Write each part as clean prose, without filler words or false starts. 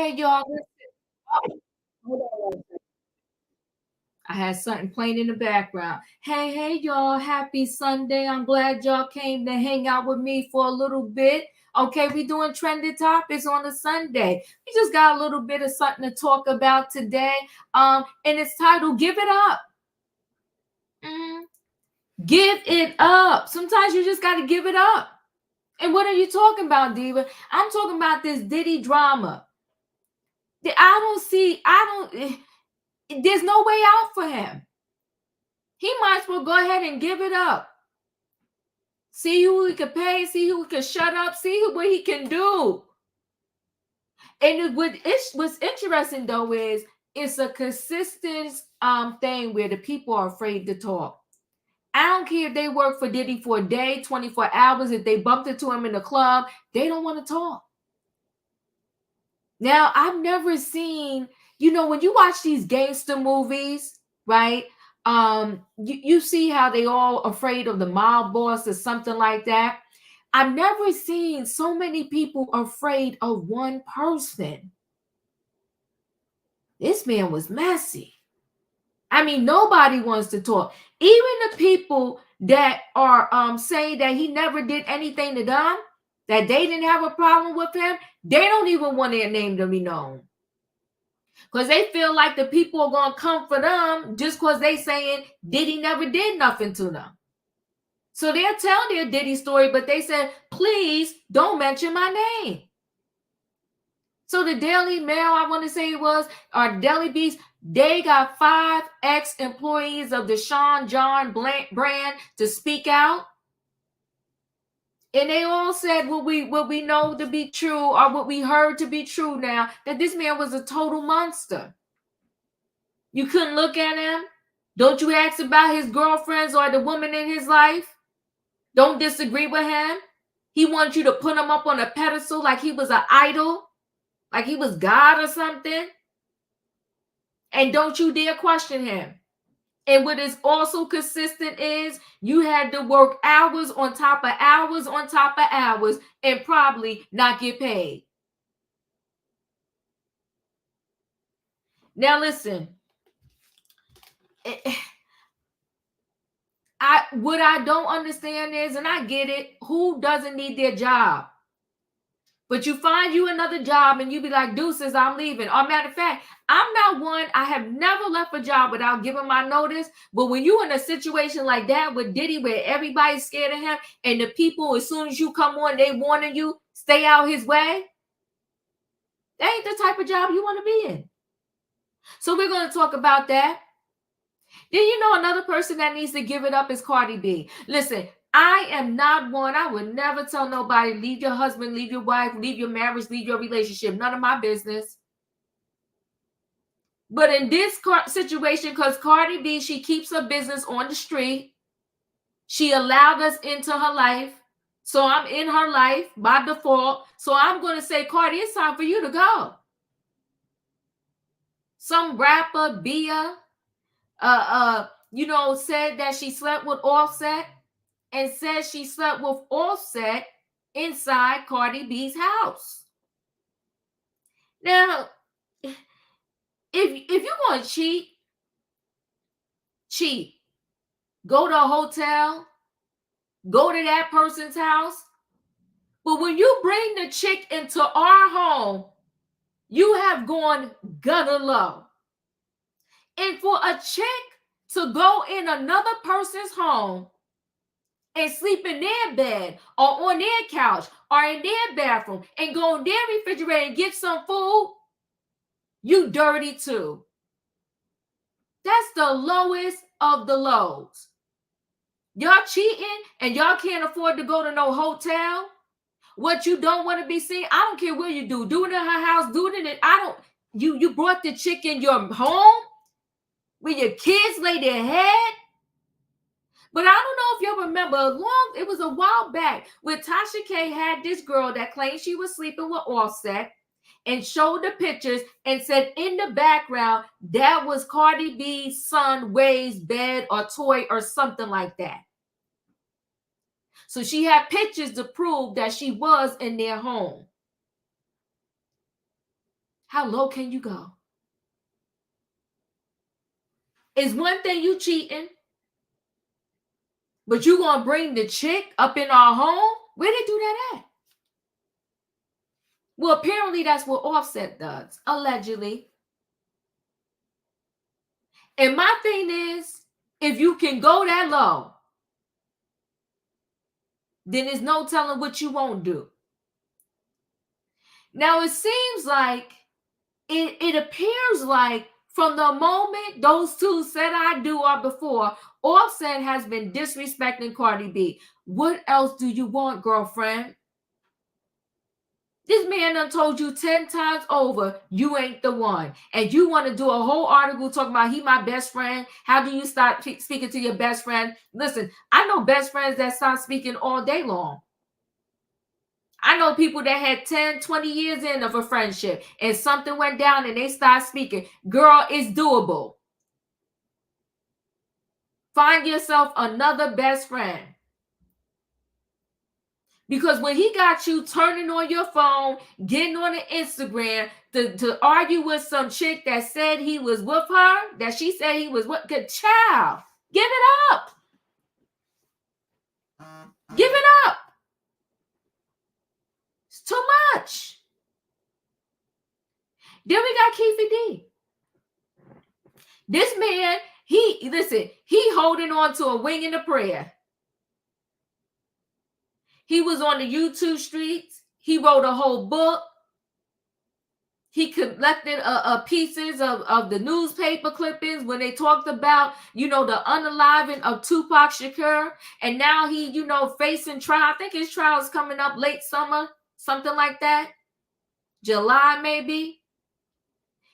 Hey, y'all. Oh, hold on one second. I had something playing in the background. Hey, y'all. Happy Sunday. I'm glad y'all came to hang out with me for a little bit. Okay, we doing trending topics on a Sunday. We just got a little bit of something to talk about today. And it's titled "Give It Up." Mm, give it up. Sometimes you just got to give it up. And what are you talking about, Diva? I'm talking about this Diddy drama. There's no way out for him. He might as well go ahead and give it up. See who he can pay, see who can shut up, see what he can do. And what's interesting though is it's a consistent thing where the people are afraid to talk. I don't care if they work for Diddy for a day, 24 hours, if they bumped into him in the club, they don't want to talk. Now, I've never seen, when you watch these gangster movies, right? You see how they all afraid of the mob boss or something like that. I've never seen so many people afraid of one person. This man was messy. I mean, nobody wants to talk. Even the people that are saying that he never did anything to them, that they didn't have a problem with him, they don't even want their name to be known. Because they feel like the people are going to come for them just because they saying Diddy never did nothing to them. So they'll tell their Diddy story, but they said, please don't mention my name. So the Daily Mail, I want to say it was, or Daily Beast, they got 5 ex-employees of the Sean John brand to speak out. And they all said what we know to be true, or what we heard to be true now, that this man was a total monster. You couldn't look at him. Don't you ask about his girlfriends or the woman in his life? Don't disagree with him. He wants you to put him up on a pedestal like he was an idol, like he was God or something. And don't you dare question him. And what is also consistent is you had to work hours on top of hours on top of hours and probably not get paid. Now listen, what I don't understand is, and I get it, who doesn't need their job? But you find you another job and you be like, deuces, I'm leaving. Or matter of fact, I'm not one, I have never left a job without giving my notice. But when you in a situation like that with Diddy, where everybody's scared of him, and the people, as soon as you come on, they warning you, stay out his way. That ain't the type of job you want to be in. So we're going to talk about that. Then another person that needs to give it up is Cardi B. Listen, I am not one. I would never tell nobody, leave your husband, leave your wife, leave your marriage, leave your relationship. None of my business. But in this situation, because Cardi B, she keeps her business on the street. She allowed us into her life. So I'm in her life by default. So I'm going to say, Cardi, it's time for you to go. Some rapper, Bia, said that she slept with Offset, and said she slept with Offset inside Cardi B's house. Now, if you're going to cheat. Go to a hotel, go to that person's house. But when you bring the chick into our home, you have gone gutter low. And for a chick to go in another person's home and sleep in their bed or on their couch or in their bathroom and go in their refrigerator and get some food, you dirty too. That's the lowest of the lows. Y'all cheating and y'all can't afford to go to no hotel. What you don't want to be seen, I don't care where you do. Do it in her house, do it in it. You brought the chick in your home where your kids lay their head. But I don't know if y'all remember, it was a while back when Tasha K had this girl that claimed she was sleeping with Offset and showed the pictures and said in the background that was Cardi B's son Way's bed or toy or something like that. So she had pictures to prove that she was in their home. How low can you go? It's one thing you cheating, but you gonna bring the chick up in our home? Where they do that at? Well, apparently that's what Offset does, allegedly. And my thing is, if you can go that low, then there's no telling what you won't do. Now, it seems like, it appears like from the moment those two said I do or before, Offset has been disrespecting Cardi B. What else do you want, girlfriend? This man done told you 10 times over, you ain't the one. And you want to do a whole article talking about he my best friend. How do you stop speaking to your best friend? Listen, I know best friends that stop speaking all day long. I know people that had 10, 20 years in of a friendship and something went down and they start speaking. Girl, it's doable. Find yourself another best friend. Because when he got you turning on your phone, getting on the Instagram to argue with some chick that said he was with her, that she said he was with, good child, give it up. Give it up. It's too much. Then we got Keefe D. This man, he holding on to a wing and a prayer. He was on the YouTube streets. He wrote a whole book. He collected pieces of the newspaper clippings when they talked about, the unaliving of Tupac Shakur. And now he, facing trial. I think his trial is coming up late summer, something like that. July, maybe.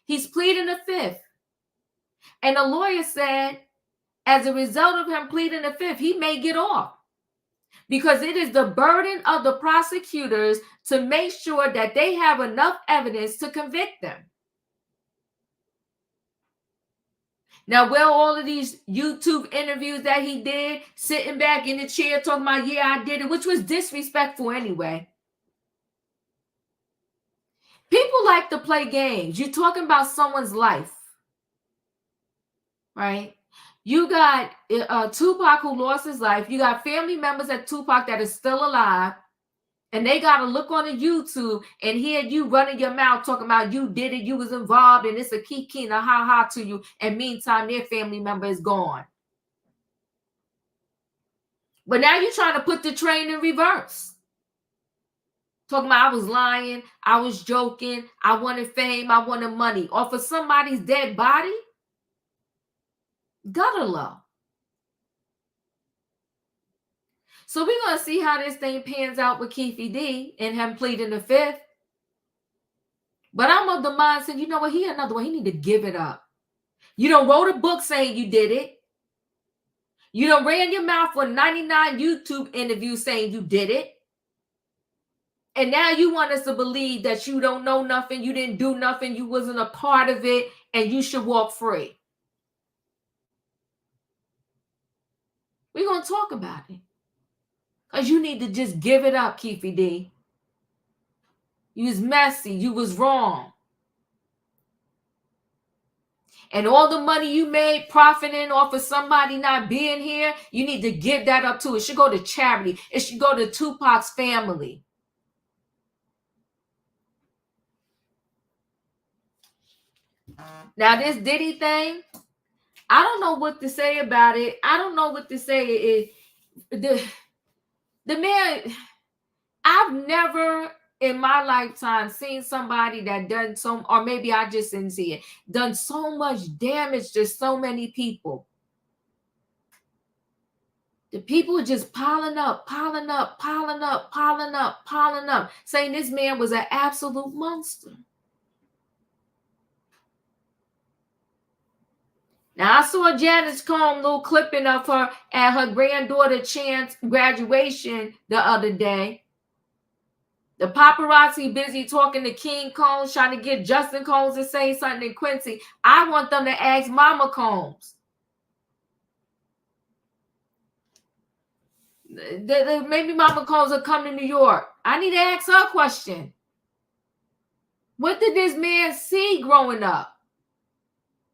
He's pleading the fifth. And the lawyer said, as a result of him pleading the fifth, he may get off. Because it is the burden of the prosecutors to make sure that they have enough evidence to convict them. Now, will all of these YouTube interviews that he did, sitting back in the chair talking about, yeah, I did it, which was disrespectful anyway. People like to play games. You're talking about someone's life, right? You got Tupac who lost his life. You got family members at Tupac that are still alive. And they got to look on the YouTube and hear you running your mouth talking about you did it, you was involved, and it's a kiki and a ha-ha to you. And meantime, their family member is gone. But now you're trying to put the train in reverse. Talking about I was lying, I was joking, I wanted fame, I wanted money. Off of somebody's dead body? Gutter low. So we're going to see how this thing pans out with Keefe D and him pleading the fifth. But I'm of the mindset, you know what? He another one. He need to give it up. You done wrote a book saying you did it. You done ran your mouth for 99 YouTube interviews saying you did it. And now you want us to believe that you don't know nothing, you didn't do nothing, you wasn't a part of it, and you should walk free. We're going to talk about it. Because you need to just give it up, Keefe D. You was messy. You was wrong. And all the money you made profiting off of somebody not being here, you need to give that up too. It should go to charity. It should go to Tupac's family. Now, this Diddy thing, I don't know what to say about it. I don't know what to say. The man, I've never in my lifetime seen somebody that done so, or maybe I just didn't see it, done so much damage to so many people. The people just piling up, saying this man was an absolute monster. Now, I saw Janice Combs little clipping of her at her granddaughter Chan's graduation the other day. The paparazzi busy talking to King Combs, trying to get Justin Combs to say something to Quincy. I want them to ask Mama Combs. Maybe Mama Combs will come to New York. I need to ask her a question. What did this man see growing up?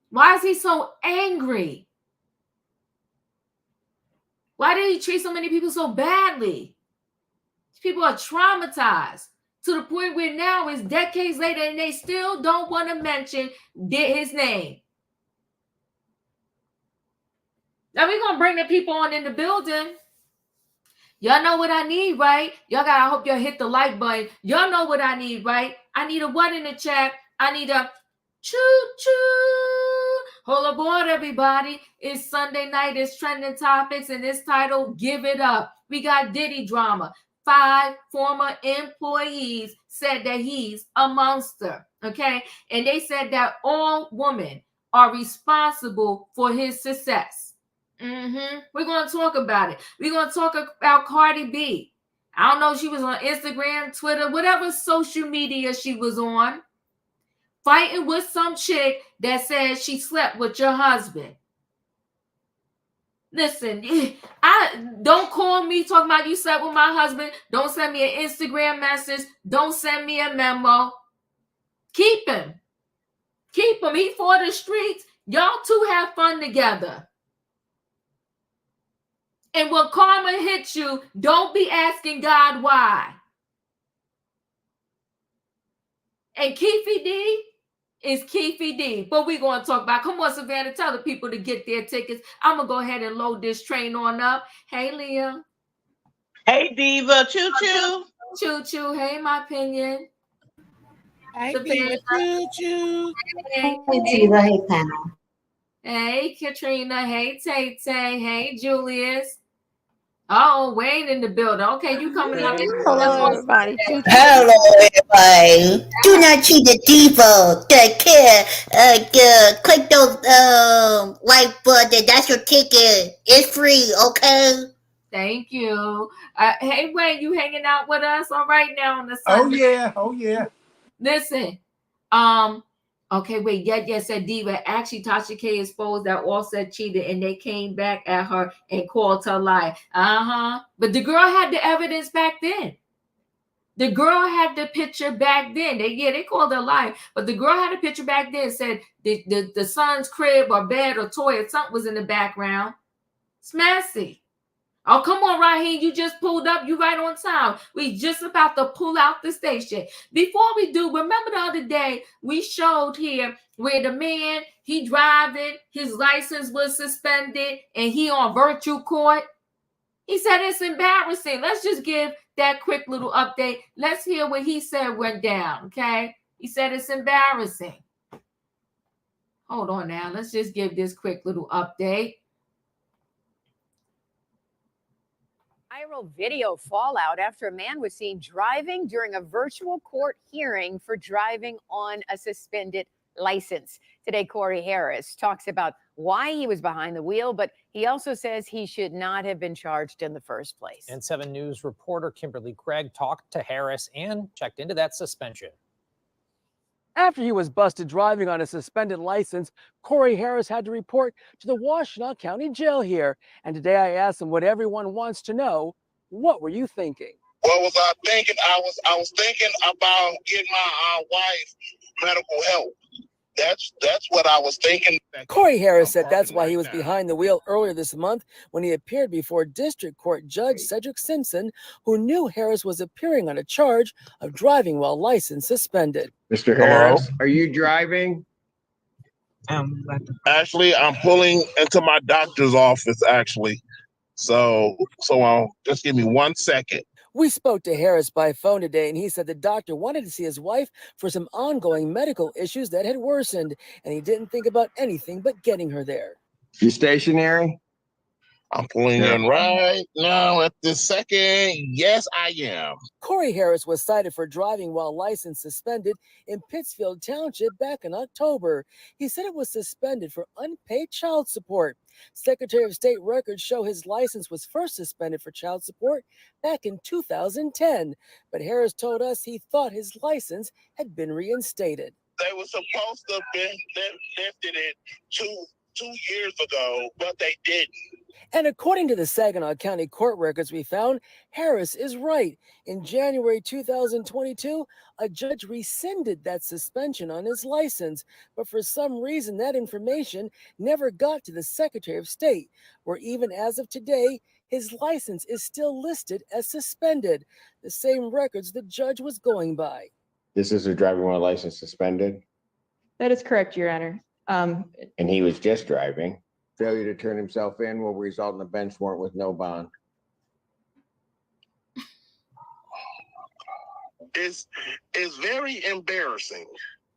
Why is he so angry? Why did he treat so many people so badly? People are traumatized to the point where now it's decades later and they still don't want to mention his name. Now we're going to bring the people on in the building. Y'all know what I need, right? I hope y'all hit the like button. Y'all know what I need, right? I need a what in the chat. I need a choo-choo. Hold aboard, everybody. It's Sunday night. It's trending topics, and it's titled Give It Up. We got Diddy Drama. 5 former employees said that he's a monster, okay? And they said that all women are responsible for his success. We're going to talk about it. We're going to talk about Cardi B. I don't know if she was on Instagram, Twitter, whatever social media she was on, fighting with some chick that says she slept with your husband. Listen, don't call me talking about you slept with my husband. Don't send me an Instagram message. Don't send me a memo. Keep him. Keep him. He for the streets. Y'all two have fun together. And when karma hits you, don't be asking God why. And Keefe D is Keefe D. But we're going to talk about, come on, Savannah, tell the people to get their tickets. I'm going to go ahead and load this train on up. Hey, Leah. Hey, Diva. Choo-choo. Choo-choo. Hey, my opinion. Hey, Diva. Choo-choo. Hey, Diva. Hey, panel. Hey, Katrina. Hey, Tay-Tay. Hey, Julius. Oh, Wayne in the building. Okay, you coming up. Hello, everybody. Hello, everybody. Do not cheat the diva. Take care. Click those like button. That's your ticket. It's free, okay? Thank you. Hey, Wayne, you hanging out with us all right now on the Sunday? Oh yeah. Listen, okay, wait, Yet said Diva. Actually, Tasha K exposed that Offset cheated and they came back at her and called her lie. But the girl had the evidence back then. The girl had the picture back then. They called her lie, but the girl had a picture back then, said the son's crib or bed or toy or something was in the background. It's messy. Oh, come on, Raheem. You just pulled up. You right on time. We just about to pull out the station. Before we do, remember the other day we showed here where the man, he driving, his license was suspended, and he on virtual court. He said it's embarrassing. Let's just give that quick little update. Let's hear what he said went down, okay? He said it's embarrassing. Hold on now. Let's just give this quick little update. Viral video fallout after a man was seen driving during a virtual court hearing for driving on a suspended license. Today, Corey Harris talks about why he was behind the wheel, but he also says he should not have been charged in the first place. And 7 News reporter Kimberly Craig talked to Harris and checked into that suspension. After he was busted driving on a suspended license, Corey Harris had to report to the Washtenaw County Jail here. And today I asked him what everyone wants to know. What were you thinking? What was I thinking? I was thinking about getting my wife medical help. That's what I was thinking. Corey Harris said that's why he was behind the wheel earlier this month when he appeared before District Court Judge Cedric Simpson, who knew Harris was appearing on a charge of driving while license suspended. Mr. Harris, are you driving? Actually, I'm pulling into my doctor's office, actually. So just give me 1 second. We spoke to Harris by phone today, and he said the doctor wanted to see his wife for some ongoing medical issues that had worsened, and he didn't think about anything but getting her there. You stationary? I'm pulling in right now at this second. Yes, I am. Corey Harris was cited for driving while license suspended in Pittsfield Township back in October. He said it was suspended for unpaid child support. Secretary of State records show his license was first suspended for child support back in 2010. But Harris told us he thought his license had been reinstated. They were supposed to have been lifted it 2 2 years ago, but they didn't. And according to the Saginaw County court records we found, Harris is right. In January 2022, a judge rescinded that suspension on his license, but for some reason that information never got to the Secretary of State, where even as of today, his license is still listed as suspended, the same records the judge was going by. This is a driving while license suspended, That is correct, Your Honor. and he was just driving. Failure to turn himself in will result in a bench warrant with no bond. It's very embarrassing.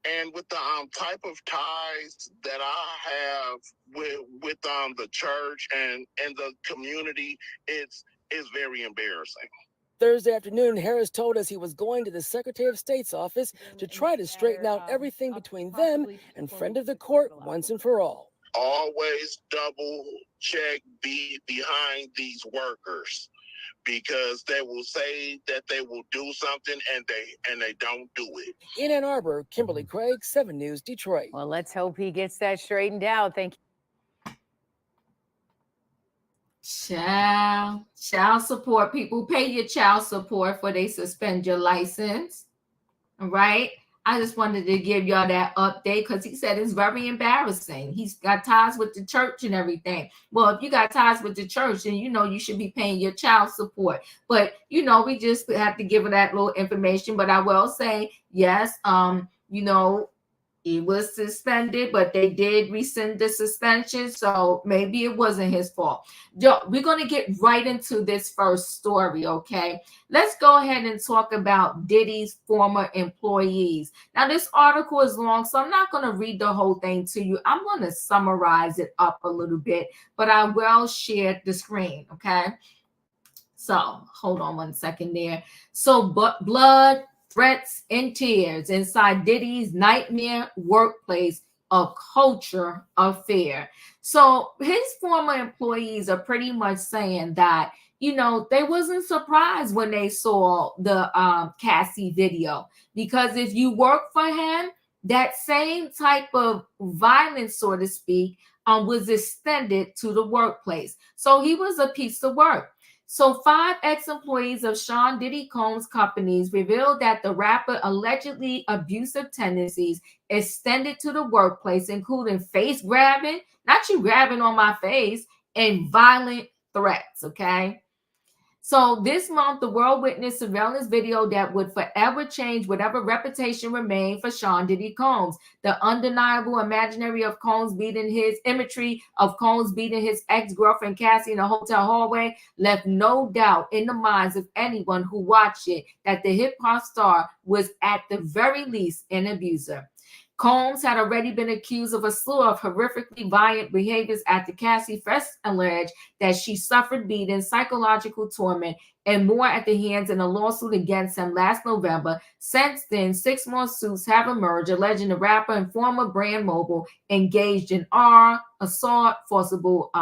And with the type of ties that I have with the church and the community, it's very embarrassing. Thursday afternoon, Harris told us he was going to the Secretary of State's office to try to straighten out everything between them and friend of the court once and for all. Always double check behind these workers, because they will say that they will do something and they don't do it. In Ann Arbor, Kimberly Craig, 7 News, Detroit. Well, let's hope he gets that straightened out. Thank you. Child support. People pay your child support before they suspend your license. All right. I just wanted to give y'all that update because he said it's very embarrassing. He's got ties with the church and everything. Well, if you got ties with the church, then you know you should be paying your child support. But you know, we just have to give her that little information. But I will say, yes, you know, he was suspended, but they did rescind the suspension. So maybe it wasn't his fault. We're going to get right into this first story, okay? Let's go ahead and talk about Diddy's former employees. Now, this article is long, so I'm not going to read the whole thing to you. I'm going to summarize it up a little bit, but I will share the screen, okay? So hold on one second there. So, blood, threats, and tears inside Diddy's nightmare workplace, a culture affair. So his former employees are pretty much saying that, you know, they wasn't surprised when they saw the Cassie video, because if you work for him, that same type of violence, so to speak, was extended to the workplace. So he was a piece of work. So 5 ex-employees of Sean Diddy Combs' companies revealed that the rapper allegedly abusive tendencies extended to the workplace, including face grabbing, not you grabbing on my face, and violent threats, okay? So this month, the world witnessed surveillance video that would forever change whatever reputation remained for Sean Diddy Combs. The undeniable imaginary of Combs beating his imagery of Combs beating his ex-girlfriend Cassie in a hotel hallway left no doubt in the minds of anyone who watched it that the hip-hop star was at the very least an abuser. Combs had already been accused of a slew of horrifically violent behaviors after Cassie first alleged that she suffered beating, psychological torment, and more at the hands in a lawsuit against him last November. Since then, 6 more suits have emerged alleging the rapper and former brand mogul engaged in assault, forcible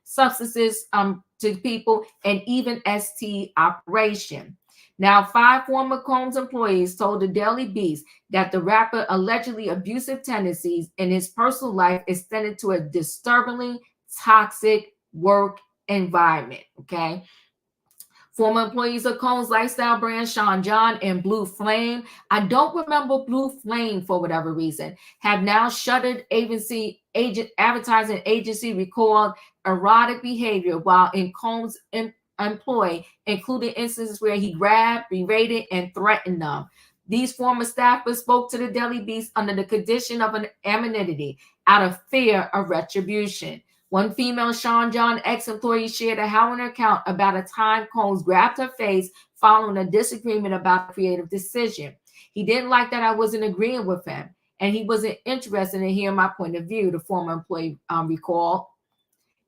substances to people, and even ST operation. Now, 5 former Combs employees told the Daily Beast that the rapper allegedly abusive tendencies in his personal life extended to a disturbingly toxic work environment, okay? Former employees of Combs' lifestyle brand Sean John and Blue Flame, I don't remember Blue Flame for whatever reason, have now shuttered advertising agency recalled erotic behavior while in Combs' employee, including instances where he grabbed, berated, and threatened them. These former staffers spoke to the Daily Beast under the condition of an anonymity out of fear of retribution. One female Sean John ex-employee shared a harrowing account about a time Combs grabbed her face following a disagreement about a creative decision. He didn't like that I wasn't agreeing with him, and he wasn't interested in hearing my point of view, the former employee recalled.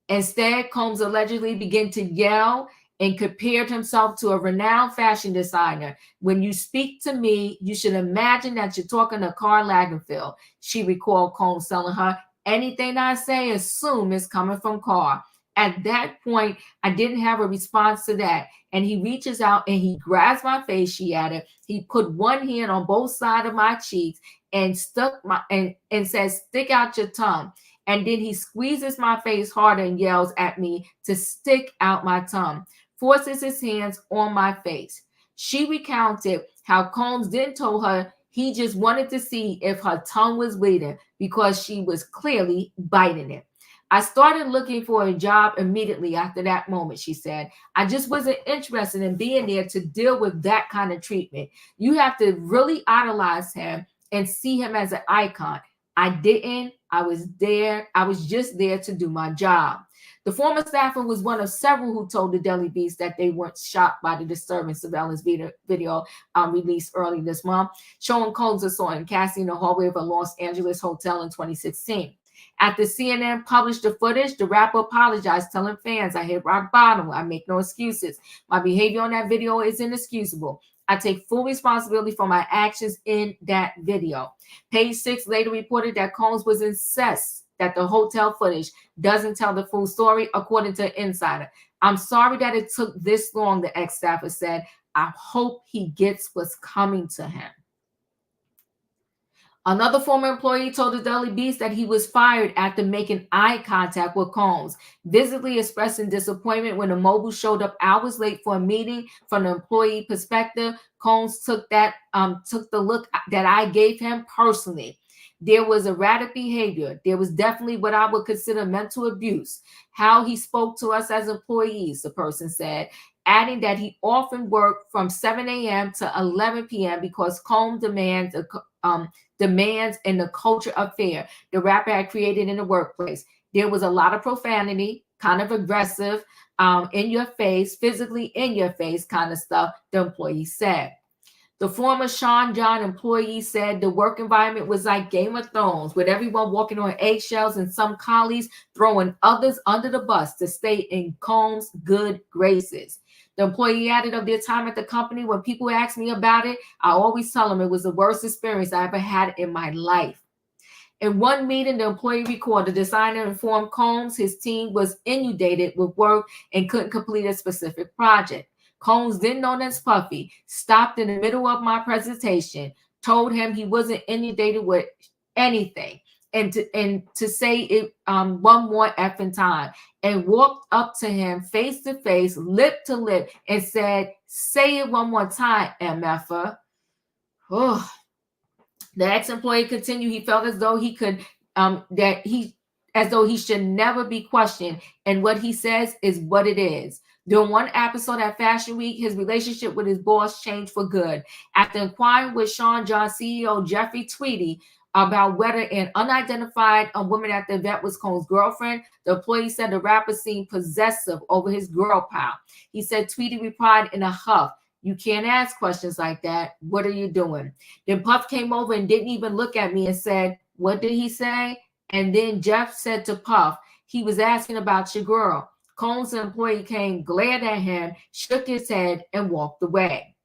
Instead, Combs allegedly began to yell and compared himself to a renowned fashion designer. When you speak to me, you should imagine that you're talking to Karl Lagerfeld, she recalled Combs telling her. Anything I say, assume is coming from Karl. At that point, I didn't have a response to that. And he reaches out and he grabs my face, she added. He put one hand on both sides of my cheeks and stuck and says, stick out your tongue. and then he squeezes my face harder and yells at me to stick out my tongue, forces his hands on my face. She recounted how Combs then told her he just wanted to see if her tongue was bleeding because she was clearly biting it. I started looking for a job immediately after that moment, she said. I just wasn't interested in being there to deal with that kind of treatment. You have to really idolize him and see him as an icon. I didn't. I was there. I was just there to do my job. The former staffer was one of several who told the Daily Beast that they weren't shocked by the disturbing surveillance video released early this month, showing Combs assaulting Cassie in the hallway of a Los Angeles hotel in 2016. After CNN published the footage, the rapper apologized, telling fans, I hit rock bottom. I make no excuses. My behavior on that video is inexcusable. I take full responsibility for my actions in that video. Page 6 later reported that Combs was incensed that the hotel footage doesn't tell the full story, according to an insider. I'm sorry that it took this long, the ex-staffer said. I hope he gets what's coming to him. Another former employee told the Daily Beast that he was fired after making eye contact with Combs, visibly expressing disappointment when the mogul showed up hours late for a meeting. From the employee perspective, Combs took the look that I gave him personally. There was erratic behavior. There was definitely what I would consider mental abuse. How he spoke to us as employees, the person said, adding that he often worked from 7 a.m. to 11 p.m. because Combs demands and the culture of fear the rapper had created in the workplace. There was a lot of profanity, kind of aggressive, in your face, physically in your face kind of stuff, the employee said. The former Sean John employee said the work environment was like Game of Thrones, with everyone walking on eggshells and some colleagues throwing others under the bus to stay in Combs' good graces. The employee added of their time at the company, when people ask me about it, I always tell them it was the worst experience I ever had in my life. In one meeting, the employee recorded, the designer informed Combs his team was inundated with work and couldn't complete a specific project. Combs, then known as Puffy, stopped in the middle of my presentation, told him he wasn't inundated with anything, and to say it one more effing time, and walked up to him face to face, lip to lip, and said, say it one more time, MFer. Oh. The ex-employee continued, he felt as though he should never be questioned, and what he says is what it is. During one episode at Fashion Week, his relationship with his boss changed for good. After inquiring with Sean John CEO Jeffrey Tweedy about whether an unidentified woman at the event was Combs' girlfriend, the employee said the rapper seemed possessive over his girl pal. He said Tweedy replied in a huff, you can't ask questions like that. What are you doing? Then Puff came over and didn't even look at me and said, what did he say? And then Jeff said to Puff, he was asking about your girl. Combs' employee came, glared at him, shook his head, and walked away.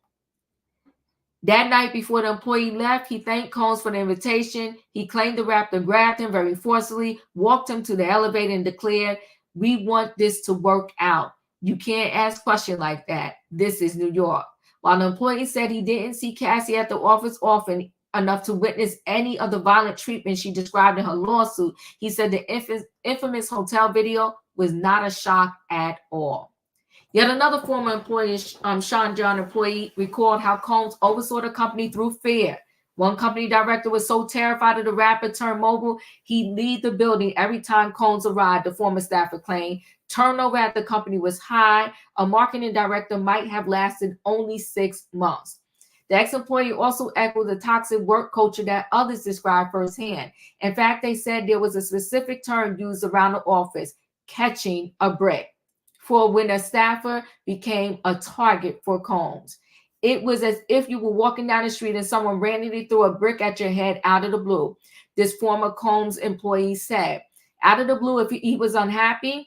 That night before the employee left, he thanked Combs for the invitation. He claimed the rapper grabbed him very forcefully, walked him to the elevator, and declared, we want this to work out. You can't ask questions like that. This is New York. While the employee said he didn't see Cassie at the office often enough to witness any of the violent treatment she described in her lawsuit, he said the infamous hotel video was not a shock at all. Yet another former employee, Sean John employee, recalled how Combs oversaw the company through fear. One company director was so terrified of the rapper turned mogul, he'd leave the building every time Combs arrived, the former staffer claimed. Turnover at the company was high. A marketing director might have lasted only 6 months. The ex-employee also echoed the toxic work culture that others described firsthand. In fact, they said there was a specific term used around the office, catching a brick, for when a staffer became a target for Combs. It was as if you were walking down the street and someone randomly threw a brick at your head out of the blue, this former Combs employee said. Out of the blue, if he was unhappy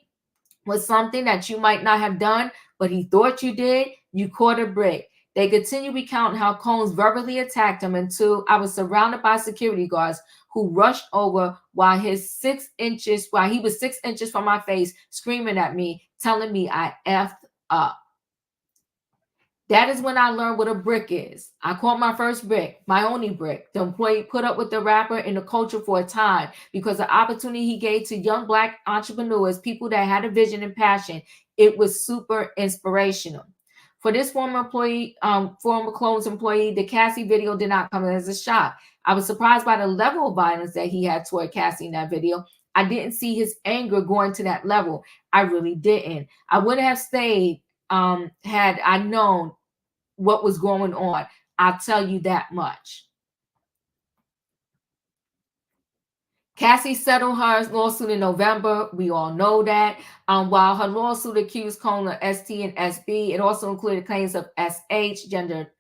with something that you might not have done, but he thought you did, you caught a break. They continue recounting how Combs verbally attacked him until I was surrounded by security guards who rushed over while he was 6 inches from my face, screaming at me, telling me I effed up. That is when I learned what a brick is. I caught my first brick, my only brick. The employee put up with the rapper and the culture for a time because the opportunity he gave to young Black entrepreneurs, people that had a vision and passion, it was super inspirational. For this former clones employee, the Cassie video did not come as a shock. I was surprised by the level of violence that he had toward Cassie in that video. I didn't see his anger going to that level. I really didn't. I wouldn't have stayed had I known what was going on. I'll tell you that much. Cassie settled her lawsuit in November. We all know that. While her lawsuit accused Cone of ST and SB, it also included claims of SH, gender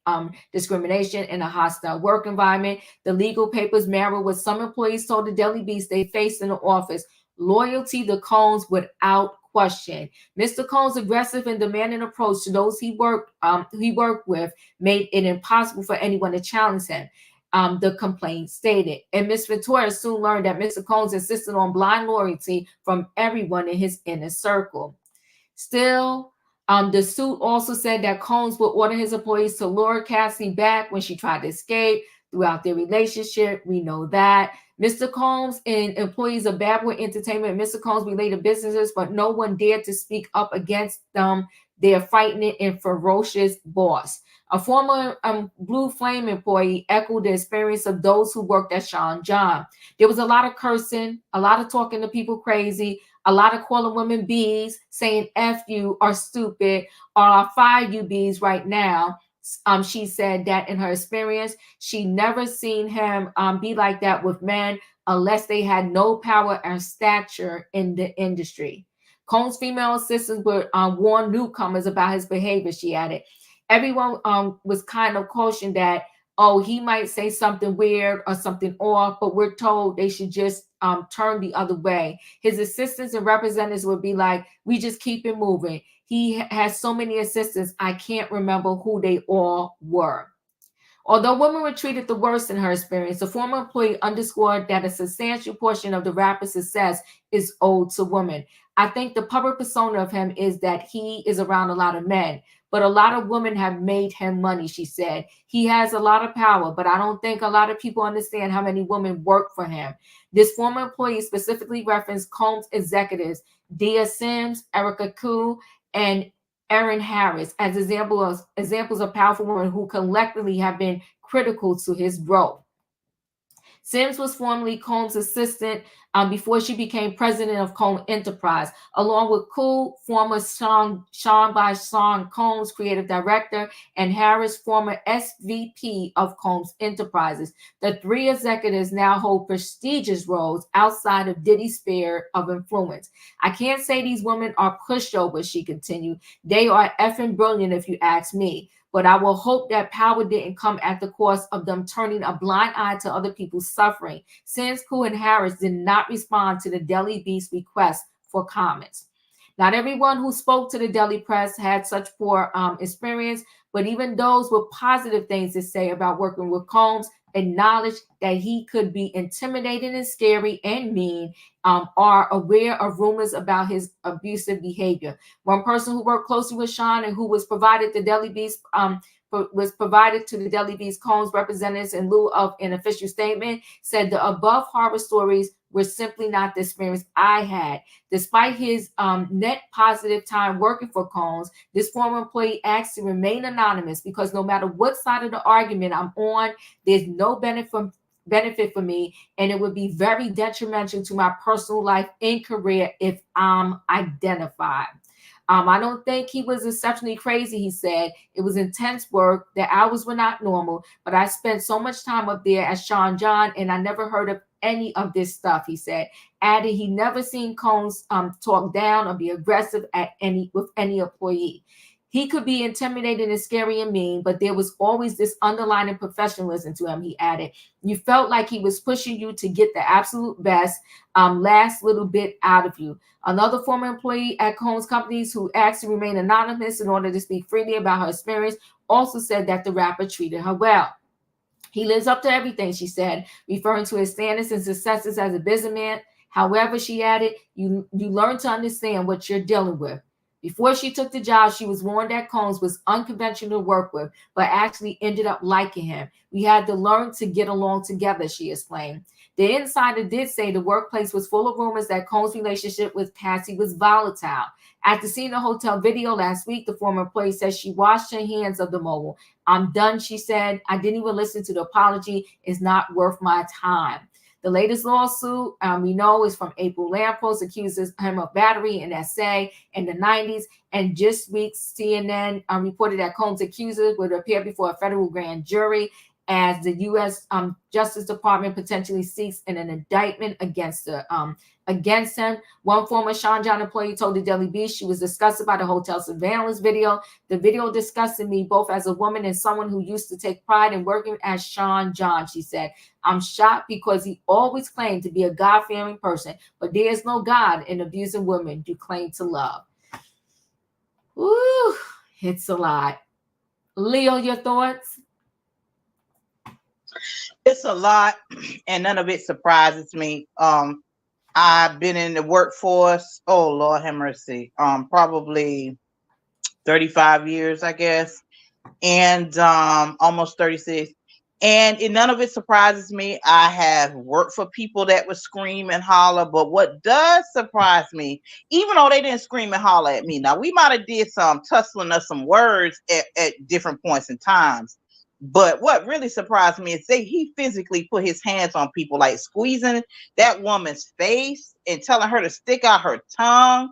discrimination, in a hostile work environment. The legal papers mirror what some employees told the Daily Beast they faced in the office: loyalty to Combs without question. Mr. Combs' aggressive and demanding approach to those he worked with made it impossible for anyone to challenge him. The complaint stated. And Ms. Ventura soon learned that Mr. Combs insisted on blind loyalty from everyone in his inner circle. Still, the suit also said that Combs would order his employees to lure Cassie back when she tried to escape throughout their relationship. We know that. Mr. Combs and employees of Bad Boy Entertainment, Mr. Combs related businesses, but no one dared to speak up against them, their frightening and ferocious boss. A former Blue Flame employee echoed the experience of those who worked at Sean John. There was a lot of cursing, a lot of talking to people crazy, a lot of calling women bees, saying F you or stupid, or I'll fire you bees right now. She said that in her experience, she never seen him be like that with men unless they had no power or stature in the industry. Combs' female assistants would warn newcomers about his behavior, she added. Everyone was kind of cautioned that, oh, he might say something weird or something off, but we're told they should just turn the other way. His assistants and representatives would be like, we just keep it moving. He has so many assistants, I can't remember who they all were. Although women were treated the worst in her experience, the former employee underscored that a substantial portion of the rapper's success is owed to women. I think the public persona of him is that he is around a lot of men, but a lot of women have made him money, she said. He has a lot of power, but I don't think a lot of people understand how many women work for him. This former employee specifically referenced Combs executives, Dia Sims, Erica Koo, and Erin Harris as examples of powerful women who collectively have been critical to his growth. Sims was formerly Combs' assistant before she became president of Combs Enterprise, along with Koo, former Sean by Sean Combs creative director, and Harris, former SVP of Combs Enterprises. The three executives now hold prestigious roles outside of Diddy's sphere of influence. I can't say these women are pushovers, she continued. They are effing brilliant if you ask me. But I will hope that power didn't come at the cost of them turning a blind eye to other people's suffering, since Koo and Harris did not respond to the Daily Beast request for comments. Not everyone who spoke to the Daily Press had such poor experience, but even those with positive things to say about working with Combs acknowledged that he could be intimidating and scary and mean, are aware of rumors about his abusive behavior. One person who worked closely with Sean and who was provided to the Daily Beast Combs representatives in lieu of an official statement said the above horror stories were simply not the experience I had. Despite his net positive time working for Combs, this former employee asked to remain anonymous because no matter what side of the argument I'm on, there's no benefit for me, and it would be very detrimental to my personal life and career if I'm identified. I don't think he was exceptionally crazy, he said. It was intense work. The hours were not normal, but I spent so much time up there at Sean John, and I never heard of any of this stuff, he said. Added he never seen Combs talk down or be aggressive with any employee. He could be intimidating and scary and mean, but there was always this underlying professionalism to him, he added. You felt like he was pushing you to get the absolute best, last little bit out of you. Another former employee at Combs Companies who asked to remain anonymous in order to speak freely about her experience also said that the rapper treated her well. He lives up to everything, she said, referring to his standards and successes as a businessman. However, she added, you learn to understand what you're dealing with. Before she took the job, she was warned that Combs was unconventional to work with, but actually ended up liking him. We had to learn to get along together, she explained. The insider did say the workplace was full of rumors that Combs' relationship with Cassie was volatile. After seeing the hotel video last week, the former employee says she washed her hands of the mogul. I'm done, she said. I didn't even listen to the apology. It's not worth my time. The latest lawsuit we know is from April Lampos, accuses him of battery in SA in the 90s. And just weeks, CNN reported that Combs' accusers would appear before a federal grand jury as the U.S. Justice Department potentially seeks an indictment against him. One former Sean John employee told the Daily Beast she was disgusted by the hotel surveillance video. The video disgusted me both as a woman and someone who used to take pride in working as Sean John, she said. I'm shocked because he always claimed to be a God-fearing person, but there is no God in abusing women you claim to love. Ooh, it's a lot. Leo, your thoughts? It's a lot, and none of it surprises me. I've been in the workforce, oh Lord have mercy, probably 35 years, I guess, and almost 36. And none of it surprises me. I have worked for people that would scream and holler, but what does surprise me, even though they didn't scream and holler at me, now we might have did some tussling of some words at different points in times, but what really surprised me is he physically put his hands on people, like squeezing that woman's face and telling her to stick out her tongue.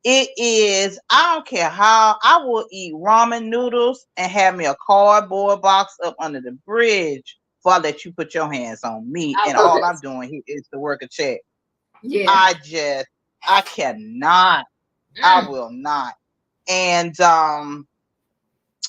It is, I don't care how, I will eat ramen noodles and have me a cardboard box up under the bridge before I let you put your hands on me. And all I'm doing here is to work a check. Yeah. I cannot. I will not. And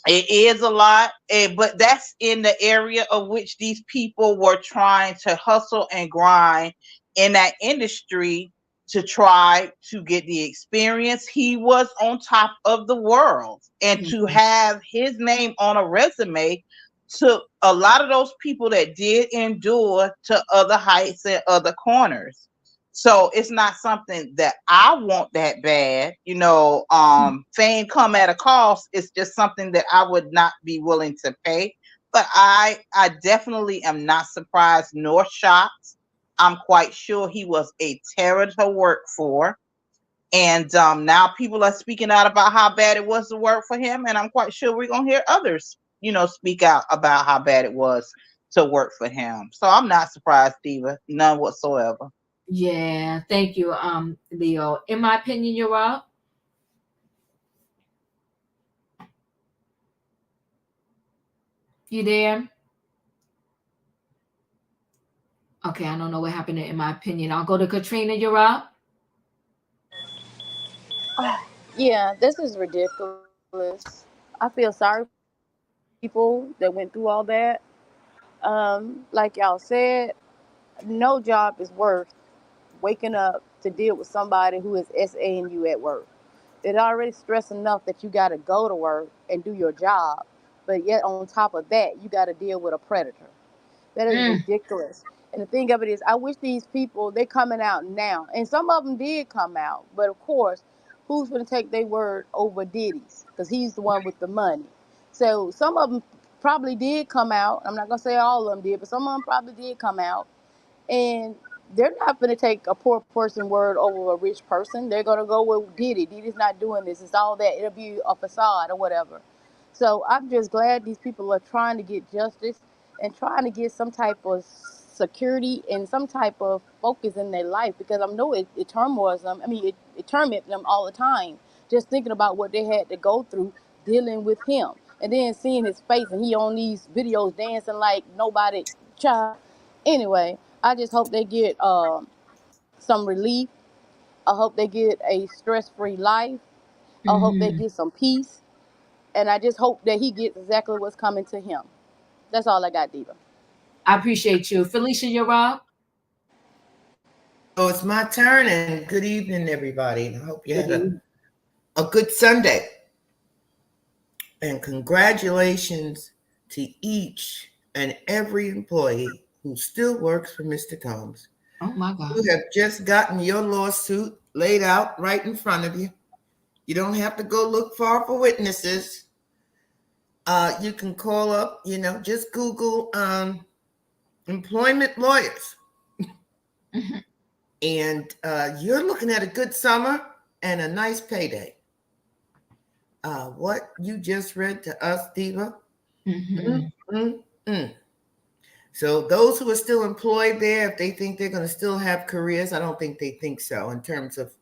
it is a lot, but that's in the area of which these people were trying to hustle and grind in that industry to try to get the experience. He was on top of the world, and to have his name on a resume took a lot of those people that did endure to other heights and other corners. So it's not something that I want that bad, fame come at a cost. It's just something that I would not be willing to pay. But I definitely am not surprised nor shocked. I'm quite sure he was a terror to work for. And now people are speaking out about how bad it was to work for him. And I'm quite sure we're going to hear others, speak out about how bad it was to work for him. So I'm not surprised, Diva, none whatsoever. Yeah, thank you, Leo. In my opinion, you're up. You there? Okay, I don't know what happened in my opinion. I'll go to Katrina. You're up. Yeah, this is ridiculous. I feel sorry for people that went through all that. Like y'all said, no job is worth waking up to deal with somebody who is SAing you at work. It already stressed enough that you got to go to work and do your job, but yet on top of that, you got to deal with a predator. That is ridiculous. And the thing of it is, I wish these people, they're coming out now. And some of them did come out. But of course, who's going to take their word over Diddy's? Because he's the one with the money. So some of them probably did come out. I'm not going to say all of them did, but some of them probably did come out. And they're not going to take a poor person word over a rich person. They're going to go with Diddy. Diddy's not doing this. It's all that. It'll be a facade or whatever. So I'm just glad these people are trying to get justice and trying to get some type of security and some type of focus in their life, because I know it turmoils them. I mean, it torments them all the time, just thinking about what they had to go through dealing with him. And then seeing his face and he on these videos dancing like nobody child. Anyway, I just hope they get some relief. I hope they get a stress-free life. I hope they get some peace. And I just hope that he gets exactly what's coming to him. That's all I got, Diva. I appreciate you. Felicia, you're up. So it's my turn, and good evening, everybody. I hope you had a good Sunday. And congratulations to each and every employee who still works for Mr. Combs. Oh, my God. You have just gotten your lawsuit laid out right in front of you. You don't have to go look far for witnesses. You can call up, just Google employment lawyers. And you're looking at a good summer and a nice payday. What you just read to us, Diva. So those who are still employed there, if they think they're going to still have careers, I don't think they think so in terms of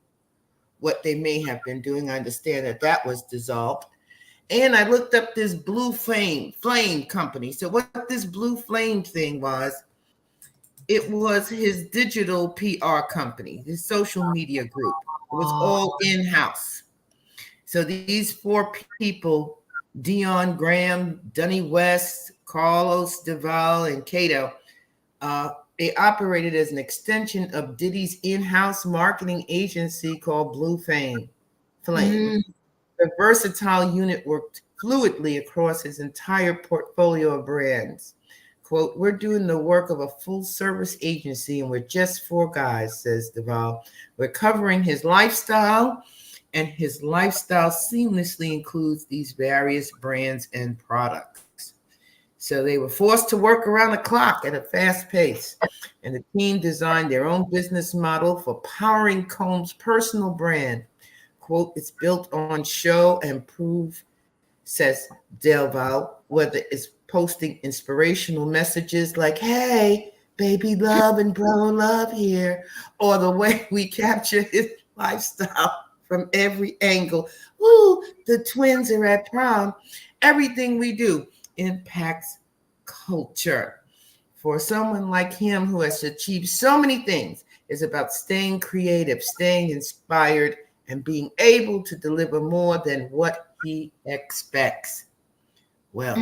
what they may have been doing. I understand that was dissolved. And I looked up this Blue Flame company. So what this Blue Flame thing was, it was his digital PR company, his social media group. It was all in-house. So these 4 people, Dion Graham, Dunny West, Carlos Duval, and Cato, they operated as an extension of Diddy's in-house marketing agency called Blue Flame. The versatile unit worked fluidly across his entire portfolio of brands. Quote, "We're doing the work of a full-service agency, and we're just 4 guys," says Duval. "We're covering his lifestyle, and his lifestyle seamlessly includes these various brands and products." So they were forced to work around the clock at a fast pace, and the team designed their own business model for powering Combs' personal brand. Quote, "It's built on show and prove," says Delval, "whether it's posting inspirational messages like, 'Hey, baby love and bro love here,' or the way we capture his lifestyle from every angle. Ooh, the twins are at prom. Everything we do impacts culture. For someone like him who has achieved so many things, it's about staying creative, staying inspired, and being able to deliver more than what he expects." Well,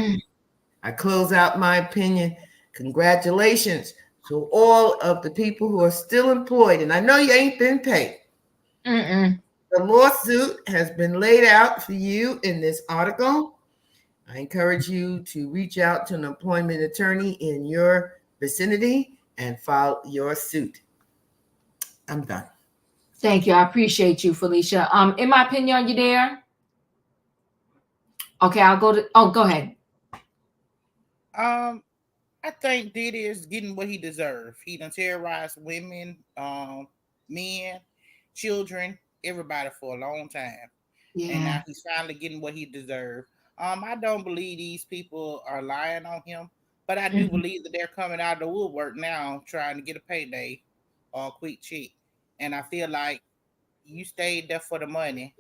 I close out my opinion. Congratulations to all of the people who are still employed. And I know you ain't been paid. The lawsuit has been laid out for you in this article. I encourage you to reach out to an employment attorney in your vicinity and file your suit. I'm done. Thank you. I appreciate you, Felicia. In my opinion, are you there? Okay, I'll go to. Oh, go ahead. I think Diddy is getting what he deserves. He done terrorized women, men, children, everybody for a long time. Yeah. And now he's finally getting what he deserves. I don't believe these people are lying on him, but I do believe that they're coming out of the woodwork now trying to get a payday or a quick check. And I feel like you stayed there for the money.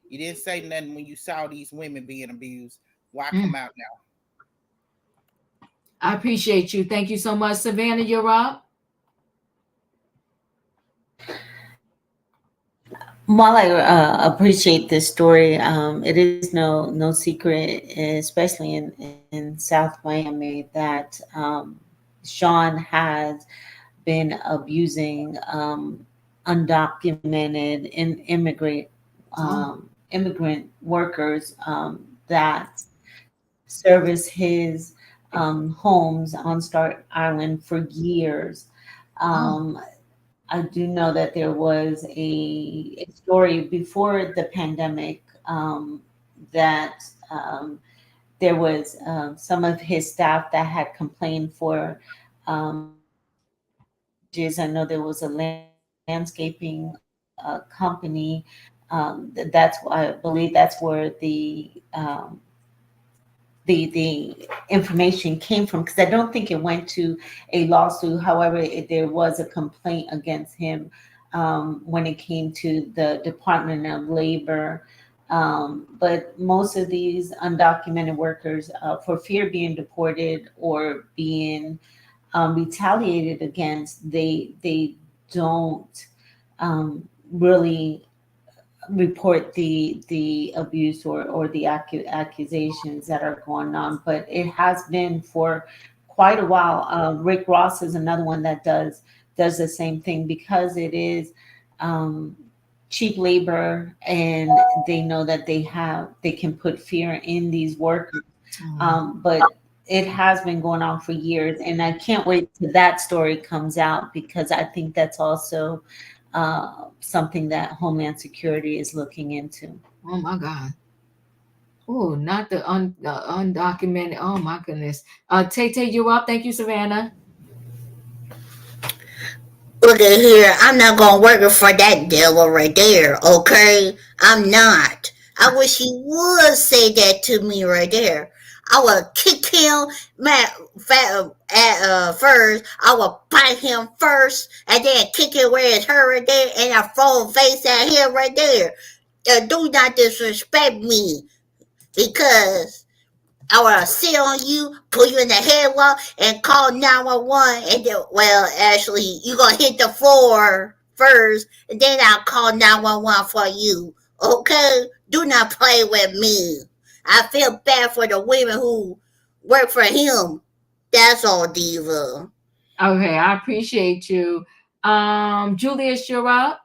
You didn't say nothing when you saw these women being abused. Why come out now? I appreciate you. Thank you so much. Savannah, you're up. While I appreciate this story, it is no secret, especially in South Miami, that Sean has been abusing undocumented immigrant workers that service his homes on Start Island for years. I do know that there was a story before the pandemic that there was some of his staff that had complained for. I know there was a landscaping company. That's I believe that's where the information came from, because I don't think it went to a lawsuit. However, there was a complaint against him when it came to the Department of Labor. But most of these undocumented workers, for fear of being deported or being retaliated against, they don't really report the abuse or the accusations that are going on. But it has been for quite a while. Rick Ross is another one that does the same thing, because it is cheap labor, and they know that they can put fear in these workers. But it has been going on for years, and I can't wait till that story comes out, because I think that's also something that Homeland Security is looking into. Oh my God. Oh, not the undocumented. Oh my goodness. Tay, you up? Thank you, Savannah. Look at here. I'm not gonna work for that devil right there, okay? I'm not. I wish he would say that to me right there. I would kick him first. I would bite him first, and then kick him where it's hurt right there, and I throw face at him right there. Do not disrespect me, because I will sit on you, put you in the headlock, and call 911. And then, well, actually, you're going to hit the floor first, and then I'll call 911 for you. Okay? Do not play with me. I feel bad for the women who work for him. That's all, Diva. Okay, I appreciate you. Julius, you're up.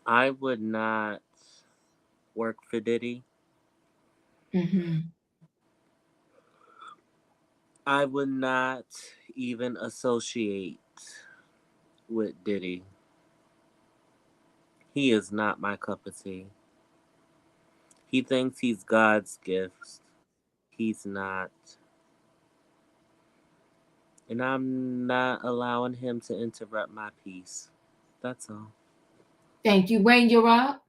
I would not work for Diddy. I would not even associate with Diddy. He is not my cup of tea. He thinks he's God's gift. He's not. And I'm not allowing him to interrupt my peace. That's all. Thank you. Wayne, you're up.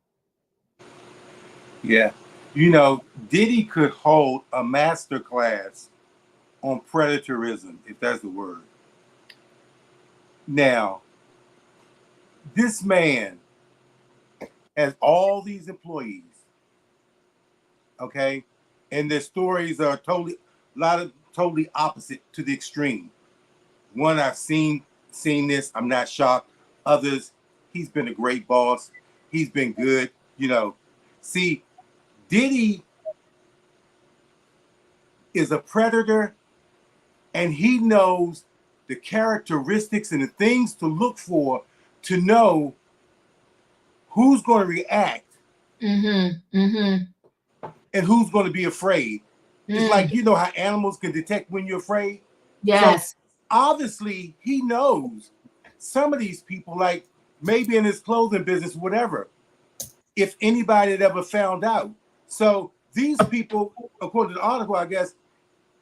Yeah. You know, Diddy could hold a master class on predatorism, if that's the word. Now, this man has all these employees, okay? And their stories are totally opposite to the extreme. One, I've seen this, I'm not shocked. Others, he's been a great boss. He's been good, you know. See, Diddy is a predator, and he knows the characteristics and the things to look for to know who's going to react and who's going to be afraid. It's like, you know how animals can detect when you're afraid? Yes. So obviously, he knows some of these people, like maybe in his clothing business, whatever, if anybody had ever found out. So these people, according to the article, I guess,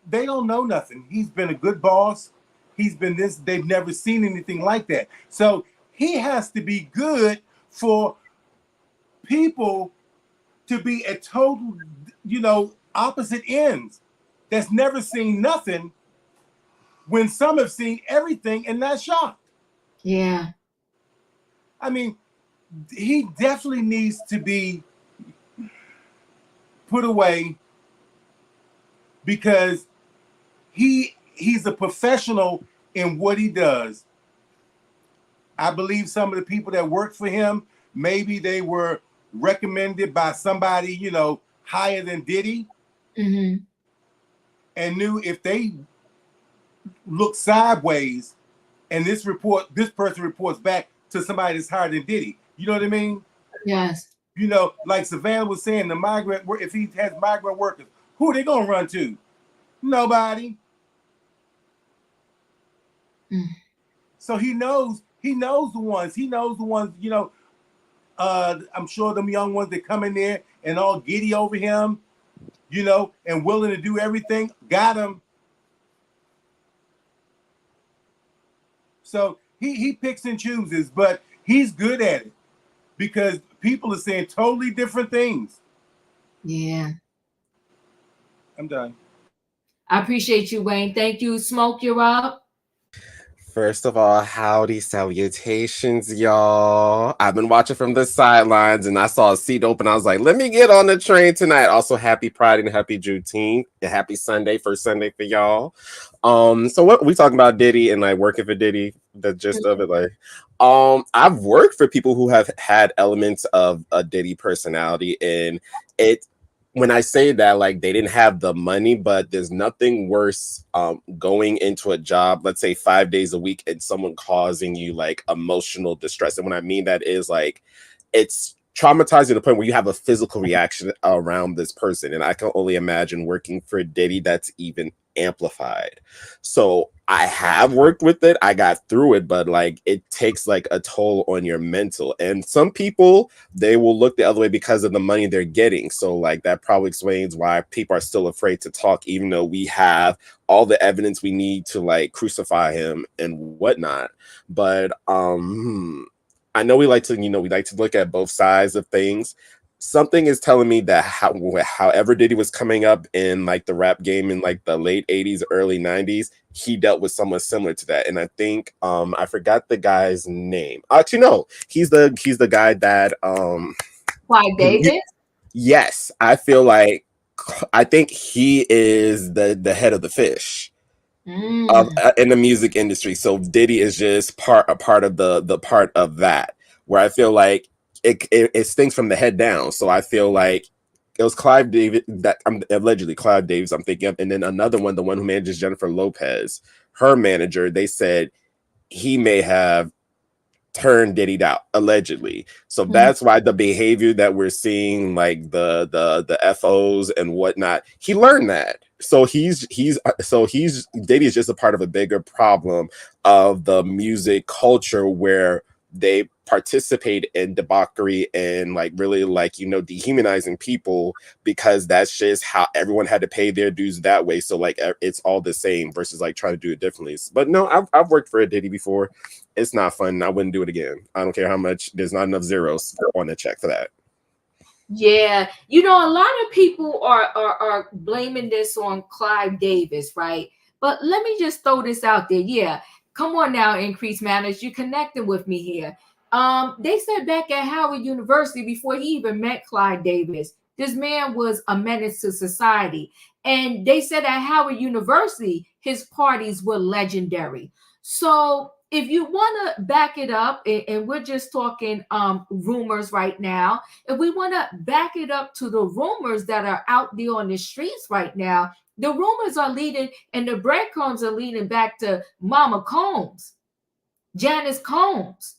they don't know nothing. He's been a good boss. He's been this. They've never seen anything like that. So he has to be good for people to be at total, you know, opposite ends. That's never seen nothing, when some have seen everything and not shocked. Yeah. I mean, he definitely needs to be put away, because he's a professional in what he does. I believe some of the people that work for him, maybe they were recommended by somebody, you know, higher than Diddy, and knew if they look sideways and this person reports back to somebody that's higher than Diddy. You know what I mean? Yes. You know, like Savannah was saying, if he has migrant workers, who are they gonna run to? Nobody. So he knows the ones. He knows the ones, you know, I'm sure them young ones that come in there and all giddy over him, you know, and willing to do everything, got him. So he picks and chooses, but he's good at it, because people are saying totally different things. Yeah. I'm done. I appreciate you, Wayne. Thank you. Smoke, you're up. First of all, howdy, salutations, y'all. I've been watching from the sidelines, and I saw a seat open. I was like, let me get on the train tonight. Also, happy Pride and happy Juneteenth. And happy Sunday, first Sunday for y'all. So what we talking about Diddy and like working for Diddy, the gist of it, like, I've worked for people who have had elements of a Diddy personality, and when I say that, like, they didn't have the money, but there's nothing worse going into a job, let's say 5 days a week, and someone causing you like emotional distress. And when I mean that is like, it's traumatizing to the point where you have a physical reaction around this person. And I can only imagine working for Diddy, that's even amplified. So I have worked with it. I got through it, but like it takes like a toll on your mental. And some people, they will look the other way because of the money they're getting. So like that probably explains why people are still afraid to talk, even though we have all the evidence we need to like crucify him and whatnot. But I know we like to, we like to look at both sides of things. Something is telling me that however Diddy was coming up in like the rap game in like the late 80s, early 90s, he dealt with someone similar to that. And I think I forgot the guy's name. Actually, no, he's the guy that Clive Davis? Yes, I think he is the head of the fish in the music industry. So Diddy is just a part of the part of that, where I feel like it stinks from the head down. So I feel like it was Clive Davis that I'm allegedly Clive Davis I'm thinking of, and then another one, the one who manages Jennifer Lopez, her manager, they said he may have turned Diddy out allegedly. So that's why the behavior that we're seeing, like the FOs and whatnot, he learned that. So he's Diddy is just a part of a bigger problem of the music culture where they participate in debauchery and like really like dehumanizing people, because that's just how everyone had to pay their dues that way. So like it's all the same versus like trying to do it differently. But no, I've worked for a Diddy before. It's not fun. I wouldn't do it again. I don't care how much. There's not enough zeros on the check for that. Yeah, a lot of people are blaming this on Clive Davis, right? But let me just throw this out there. Yeah, come on now, Increased Manners. You connecting with me here. They said back at Howard University, before he even met Clive Davis, this man was a menace to society. And they said at Howard University, his parties were legendary. So if you want to back it up, and we're just talking rumors right now, if we want to back it up to the rumors that are out there on the streets right now, the rumors are leading and the breadcrumbs are leading back to Mama Combs, Janice Combs.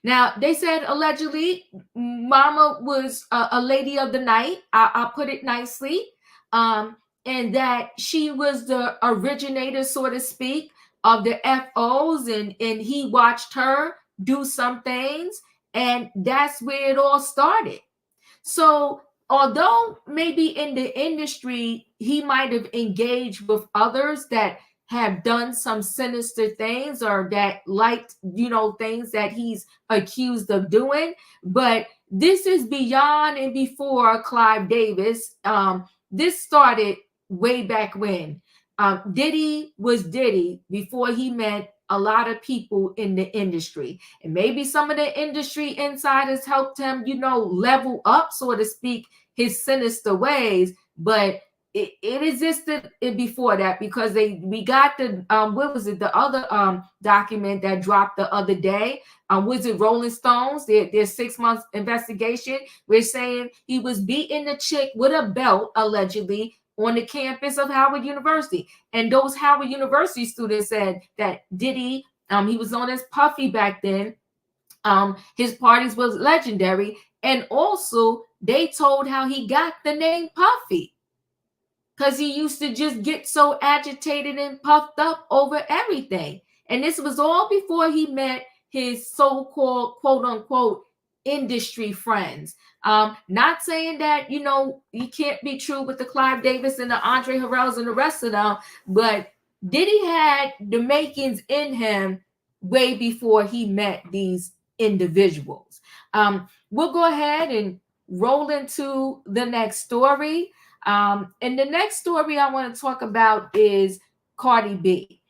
Now, they said allegedly Mama was a lady of the night. I'll put it nicely. And that she was the originator, so to speak, of the FOs, and he watched her do some things, and that's where it all started. So although maybe in the industry he might have engaged with others that have done some sinister things or that liked things that he's accused of doing, but this is beyond and before Clive Davis. This started way back when. Diddy was Diddy before he met a lot of people in the industry, and maybe some of the industry insiders helped him, level up, so to speak, his sinister ways. But it existed before that, because we got the what was it, the other document that dropped the other day, was it Rolling Stones, their 6 months investigation. We're saying he was beating the chick with a belt allegedly on the campus of Howard University. And those Howard University students said that Diddy, he was known as Puffy back then. His parties was legendary. And also they told how he got the name Puffy, because he used to just get so agitated and puffed up over everything. And this was all before he met his so-called quote unquote industry friends. Not saying that you can't be true with the Clive Davis and the Andre Harrells and the rest of them, but Diddy had the makings in him way before he met these individuals. We'll go ahead and roll into the next story. And the next story I want to talk about is Cardi B.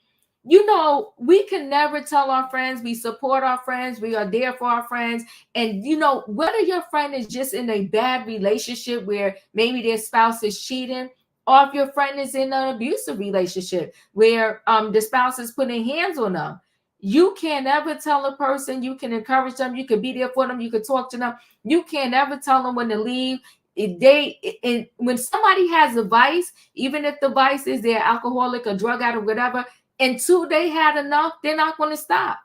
We can never tell our friends we support our friends, we are there for our friends. And whether your friend is just in a bad relationship where maybe their spouse is cheating, or if your friend is in an abusive relationship where the spouse is putting hands on them, you can't ever tell a person. You can encourage them, you can be there for them, you can talk to them. You can't ever tell them when to leave. When somebody has a vice, even if the vice is they're alcoholic or drug addict or whatever, until they had enough, they're not going to stop.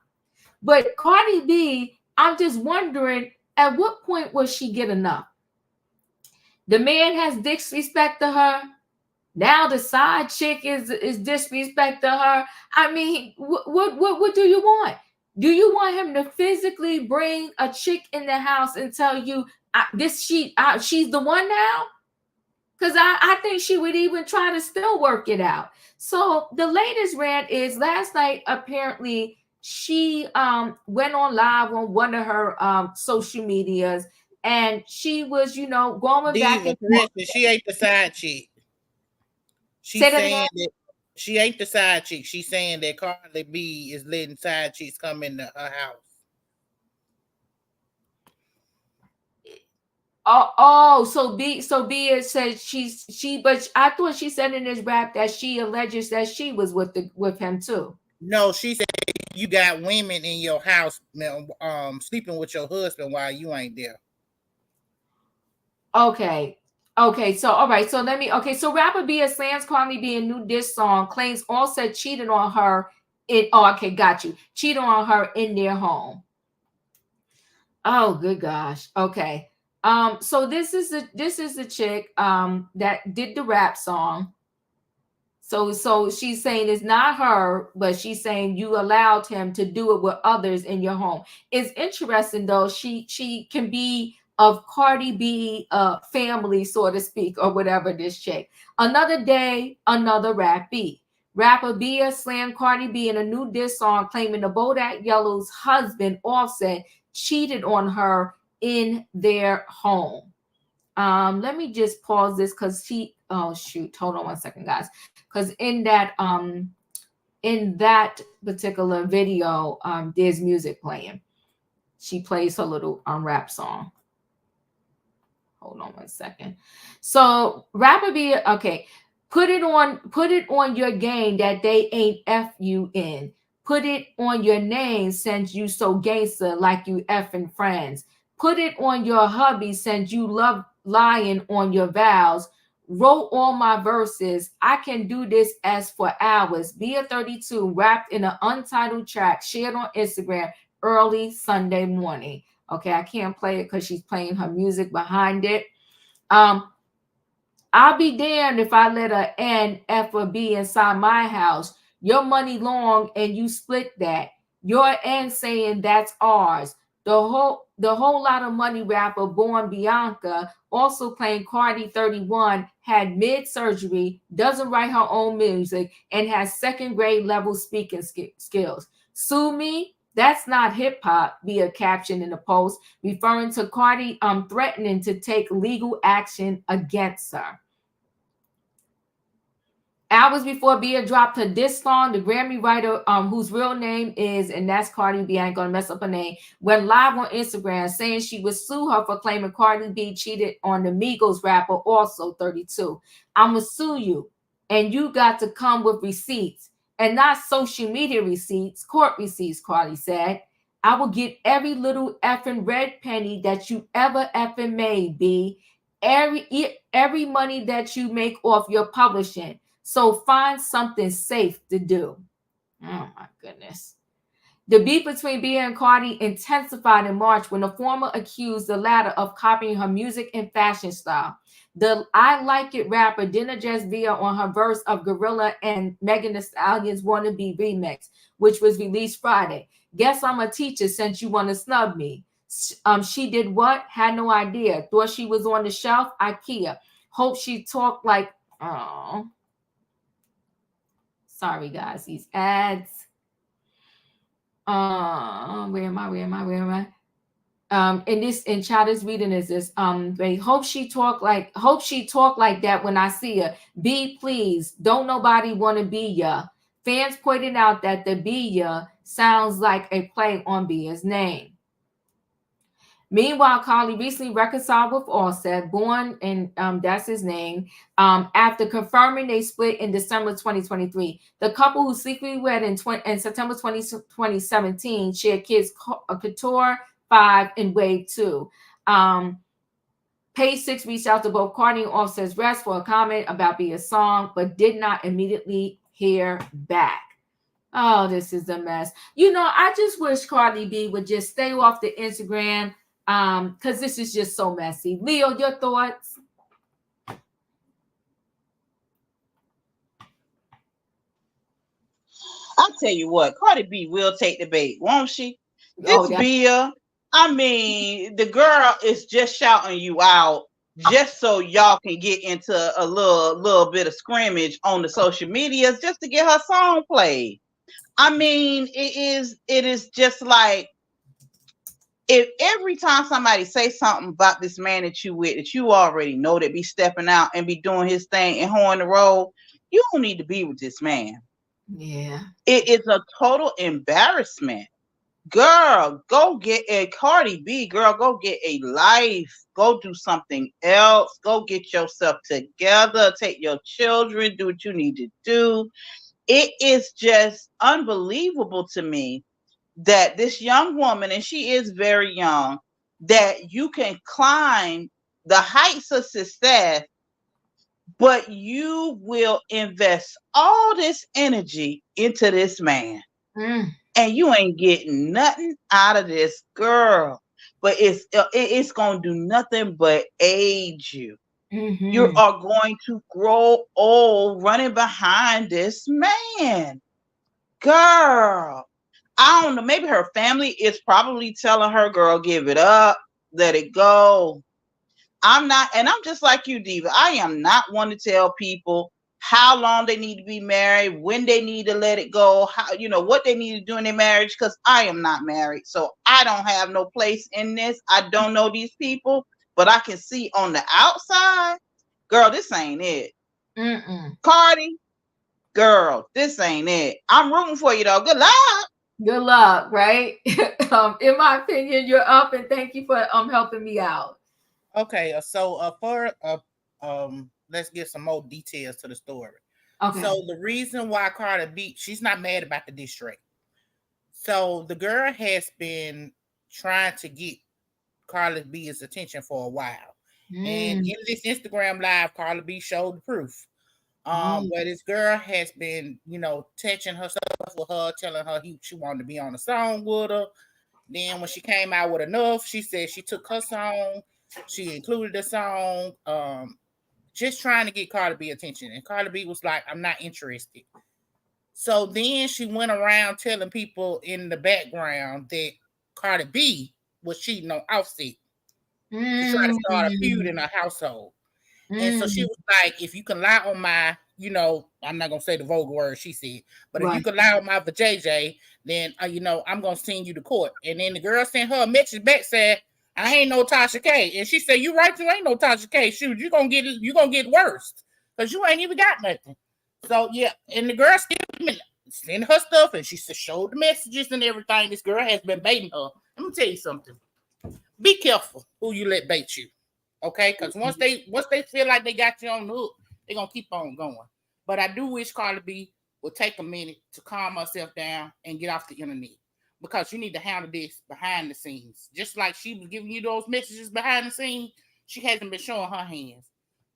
But Cardi B, I'm just wondering, at what point will she get enough? The man has disrespected her. Now the side chick is disrespect to her. I mean, what do you want? Do you want him to physically bring a chick in the house and tell you she's the one now? Because I think she would even try to still work it out. So the latest rant is last night, apparently, she went on live on one of her social medias, and she was, going back and forth. She ain't the side chick. She's Say that saying again? that she ain't the side chick. She's saying that Cardi B is letting side chicks come into her house. So B it said but I thought she said in this rap that she alleges that she was with him too. No, she said you got women in your house sleeping with your husband while you ain't there. Okay, so all right, so so rapper B slams Cardi B a new diss song, claims Offset cheated on her cheated on her in their home. Oh, good gosh. Okay. So this is the chick that did the rap song. So she's saying it's not her, but she's saying you allowed him to do it with others in your home. It's interesting though. She can be of Cardi B family, so to speak, or whatever. This chick. Another day, another rap beat. Rapper Bia slammed Cardi B in a new diss song, claiming the Bodak Yellow's husband Offset cheated on her in their home. Let me just pause this because hold on one second, guys. Because in that particular video, there's music playing. She plays her little rap song. Hold on one second. So rapper B, okay. Put it on your game that they ain't F you in. Put it on your name since you so gangster like you effing friends. Put it on your hubby since you love lying on your vows. Wrote all my verses. I can do this as for hours. Bia 32 rapped in an untitled track shared on Instagram early Sunday morning. Okay, I can't play it because she's playing her music behind it. I'll be damned if I let a N, F, or B inside my house. Your money long and you split that. Your N saying that's ours. The whole lot of money rapper Born Bianca, also playing Cardi 31, had mid-surgery, doesn't write her own music, and has second grade level speaking skills. Sue me? That's not hip hop, be a caption in the post, referring to Cardi threatening to take legal action against her. Hours before Bia dropped her diss song, the Grammy writer, whose real name is, and that's Cardi B, I ain't gonna mess up her name, went live on Instagram saying she would sue her for claiming Cardi B cheated on the Migos rapper, also 32. I'ma sue you, and you got to come with receipts, and not social media receipts, court receipts, Cardi said. I will get every little effing red penny that you ever effing made, B. Every money that you make off your publishing. So find something safe to do. Oh my goodness. The beef between Bia and Cardi intensified in March when the former accused the latter of copying her music and fashion style. The I Like It rapper didn't address Bia on her verse of Gorilla and Megan Thee Stallion's Wannabe remix, which was released Friday. Guess I'm a teacher since you want to snub me. She did what? Had no idea. Thought she was on the shelf? IKEA. Hope she talked like, oh. Sorry, guys, these ads. Where am I? And child is reading this. Hope she talk like that when I see her. B, please, don't nobody want to be ya. Fans pointed out that the be ya sounds like a play on Bia's name. Meanwhile, Cardi recently reconciled with Offset, Born, and that's his name, after confirming they split in December 2023. The couple who secretly wed in September 2017 shared kids Couture 5 and Wave 2. Page 6 reached out to both Cardi and Offset's rest for a comment about Bia's song, but did not immediately hear back. Oh, this is a mess. I just wish Cardi B would just stay off the Instagram, because this is just so messy. Leo, your thoughts? I'll tell you what, Cardi B will take the bait, won't she? Oh, This Bia, I mean, the girl is just shouting you out just so y'all can get into a little bit of scrimmage on the social medias just to get her song played. I mean, it is just like, if every time somebody say something about this man that you with, that you already know that be stepping out and be doing his thing and hoeing the road, you don't need to be with this man. Yeah. It is a total embarrassment. Girl, go get a Cardi B. Girl, go get a life. Go do something else. Go get yourself together. Take your children. Do what you need to do. It is just unbelievable to me that this young woman, and she is very young, that you can climb the heights of success, but you will invest all this energy into this man and you ain't getting nothing out of this girl. But it's gonna do nothing but age you. You are going to grow old running behind this man. Girl, I don't know. Maybe her family is probably telling her, girl, give it up, let it go. I'm not, and I'm just like you, Diva. I am not one to tell people how long they need to be married, when they need to let it go, how, what they need to do in their marriage, because I am not married. So I don't have no place in this. I don't know these people, but I can see on the outside, girl, this ain't it. Cardi, girl, this ain't it. I'm rooting for you though. Good luck. Good luck, right? In my opinion, you're up, and thank you for helping me out. Okay, so let's get some more details to the story. Okay. So the reason why Cardi B, she's not mad about the diss track. So the girl has been trying to get Cardi B's attention for a while. And in this Instagram live, Cardi B showed the proof. Where this girl has been, touching her stuff with her, telling her she wanted to be on a song with her. Then when she came out with Enough, she said she took her song, she included the song, just trying to get Cardi B attention. And Cardi B was like, I'm not interested. So then she went around telling people in the background that Cardi B was cheating on Offset to try to start a feud in her household. And so she was like, if you can lie on my, I'm not going to say the vulgar word she said, but if you can lie on my vajayjay, then, I'm going to send you to court. And then the girl sent her a message back, said, I ain't no Tasha K. And she said, you right, you ain't no Tasha K. Shoot, you're going to get worse because you ain't even got nothing. So, yeah. And the girl still sent her stuff and she showed the messages and everything. This girl has been baiting her. Let me tell you something. Be careful who you let bait you. Okay, because once they feel like they got you on the hook, they're gonna keep on going. But I do wish Cardi B would take a minute to calm herself down and get off the internet, because you need to handle this behind the scenes. Just like she was giving you those messages behind the scenes, she hasn't been showing her hands.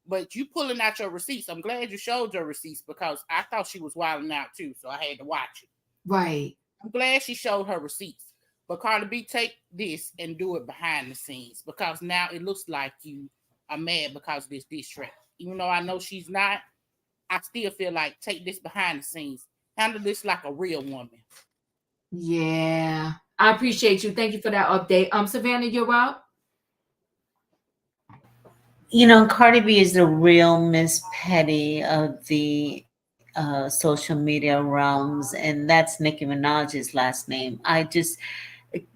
But you pulling out your receipts. I'm glad you showed your receipts because I thought she was wilding out too, so I had to watch it. Right. I'm glad she showed her receipts. But Cardi B, take this and do it behind the scenes, because now it looks like you are mad because of this diss track. Even though I know she's not, I still feel like take this behind the scenes. Handle this like a real woman. Yeah. I appreciate you. Thank you for that update. Savannah, you're up. Cardi B is the real Miss Petty of the social media realms, and that's Nicki Minaj's last name.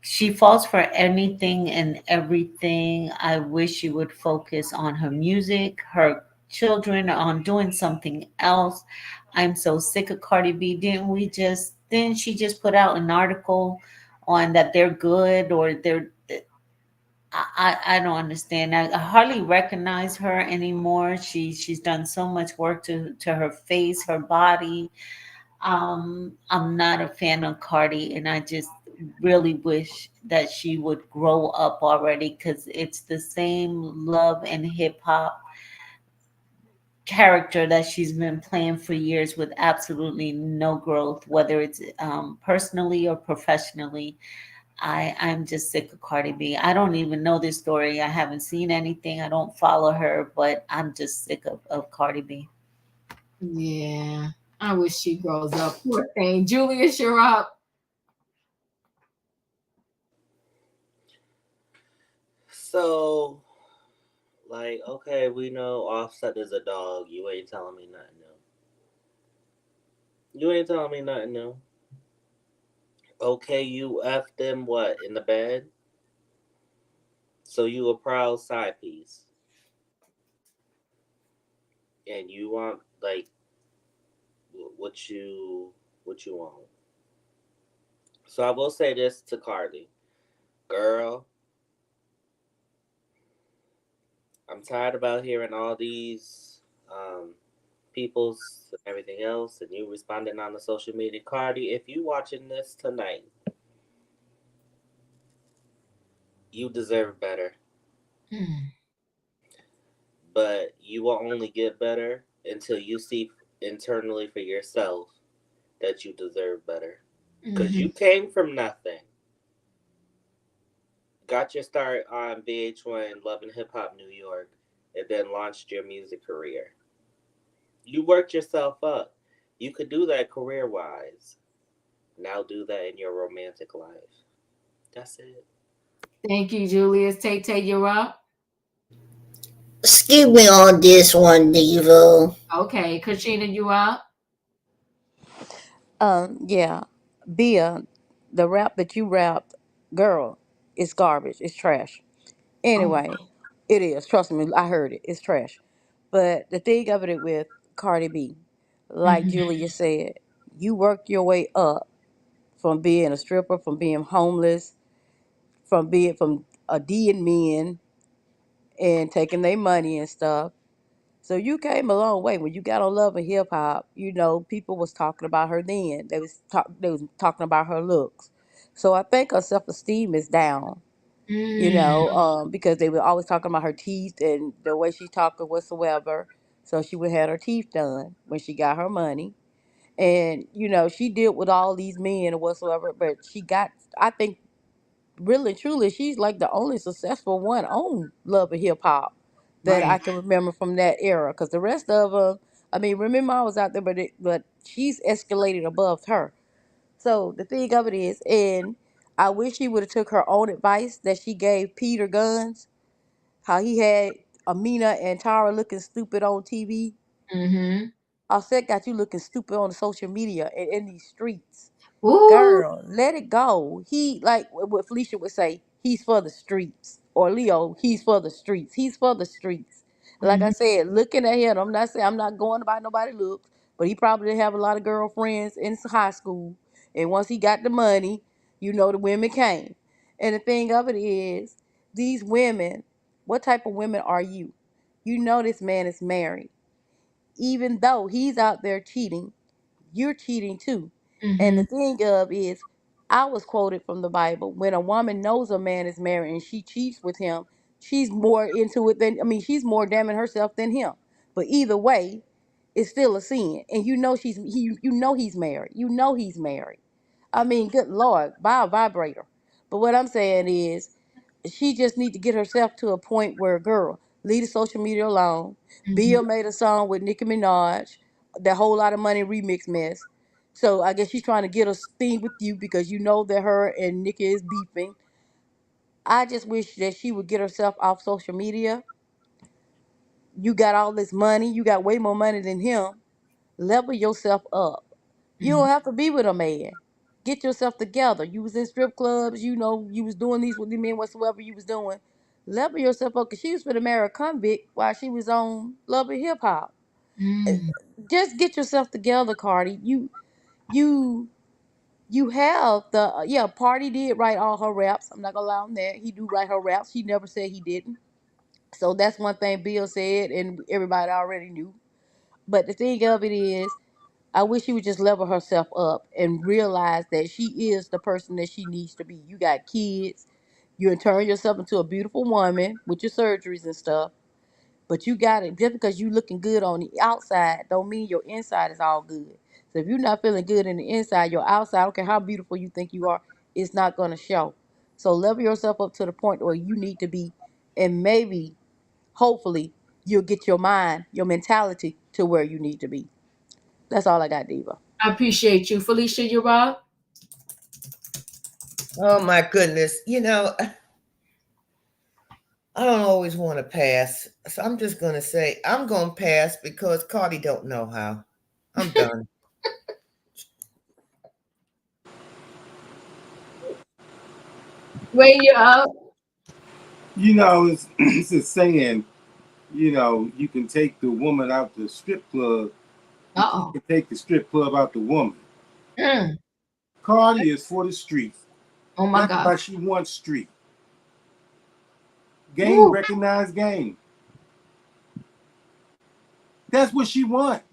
She falls for anything and everything. I wish she would focus on her music, her children, on doing something else. I'm so sick of Cardi B. Didn't she just put out an article on that they're good, or I don't understand. I hardly recognize her anymore. She's done so much work to her face, her body. I'm not a fan of Cardi, and I just really wish that she would grow up already, because it's the same love and hip hop character that she's been playing for years with absolutely no growth, whether it's personally or professionally. I'm just sick of Cardi B. I don't even know this story. I haven't seen anything. I don't follow her, but I'm just sick of Cardi B. Yeah. I wish she grows up. Poor thing. Julius, you're up. So, like, okay, we know Offset is a dog. You ain't telling me nothing new. You ain't telling me nothing new. Okay, you F them what in the bed? So you a proud side piece, and you want like what you want. So I will say this to Cardi, girl. I'm tired about hearing all these people's and everything else, and you responding on the social media. Cardi, if you watching this tonight, you deserve better. But you will only get better until you see internally for yourself that you deserve better. Because you came from nothing. Got your start on VH1 Love and Hip Hop New York, and then launched your music career. You worked yourself up. You could do that career wise. Now do that in your romantic life. That's it. Thank you, Julius. Tay, you're up. Excuse me on this one, Diva. Okay, Katrina, you up. Yeah, Bia, the rap that you rapped, girl, it's garbage. It's trash. Oh. Anyway, it is. Trust me, I heard it. It's trash. But the thing of it with Cardi B, like Julia said, you worked your way up from being a stripper, from being homeless, from being from a D and men and taking their money and stuff. So you came a long way. When you got on Love and Hip Hop, you know, people was talking about her then. They was talking about her looks. So I think her self esteem is down. You know, because they were always talking about her teeth and the way she talked or whatsoever. So she would have her teeth done when she got her money. And, you know, she dealt with all these men or whatsoever, but she got, I think, really truly, she's like the only successful one on Love and Hip Hop that I Right. can remember from that era. Because the rest of them, I mean, remember I was out there, but she's escalated above her. So the thing of it is, and I wish she would have took her own advice that she gave Peter Guns, how he had Amina and Tara looking stupid on TV. Offset got you looking stupid on the social media and in these streets. Ooh. Girl, let it go. He, like what Felicia would say, he's for the streets. Or Leo, he's for the streets. He's for the streets. Like I said, looking at him, I'm not saying I'm not going about nobody looks, but he probably didn't have a lot of girlfriends in high school. And once he got the money, you know the women came. And the thing of it is, these women, what type of women are you? You know this man is married. Even though he's out there cheating, you're cheating too. And the thing of is, I was quoted from the Bible, when a woman knows a man is married and she cheats with him, she's more into it than, I mean, she's more damning herself than him. But either way, it's still a sin. And you know you know he's married. You know he's married. I mean, good Lord, buy a vibrator. But what I'm saying is, she just need to get herself to a point where, girl, leave the social media alone. Bill made a song with Nicki Minaj, that Whole Lot of Money remix mess. So I guess she's trying to get a thing with you because you know that her and Nicki is beefing. I just wish that she would get herself off social media. You got all this money. You got way more money than him. Level yourself up. You don't have to be with a man. Get yourself together. You was in strip clubs, you know, you was doing these with the men whatsoever you was doing. Level yourself up, because she was for the marry a convict while she was on Love and Hip Hop. Just get yourself together, Cardi. You you have the yeah, Party did write all her raps. I'm not gonna lie on that. He do write her raps. She never said he didn't. So that's one thing Bill said and everybody already knew. But the thing of it is, I wish she would just level herself up and realize that she is the person that she needs to be. You got kids. You turn yourself into a beautiful woman with your surgeries and stuff. But you got it. Just because you looking good on the outside don't mean your inside is all good. So if you're not feeling good in the inside, your outside, I don't care how beautiful you think you are, it's not going to show. So level yourself up to the point where you need to be. And maybe, hopefully, you'll get your mind, your mentality to where you need to be. That's all I got, Diva. I appreciate you. Felicia, you're up. Oh my goodness. I don't always want to pass. So I'm just going to say I'm going to pass because Cardi don't know how. I'm done. Wait, you're up. It's a saying, you can take the woman out the strip club. You can take the strip club out the woman. Cardi is for the streets. Oh my That's God. why she wants street. Game recognized game. That's what she wants.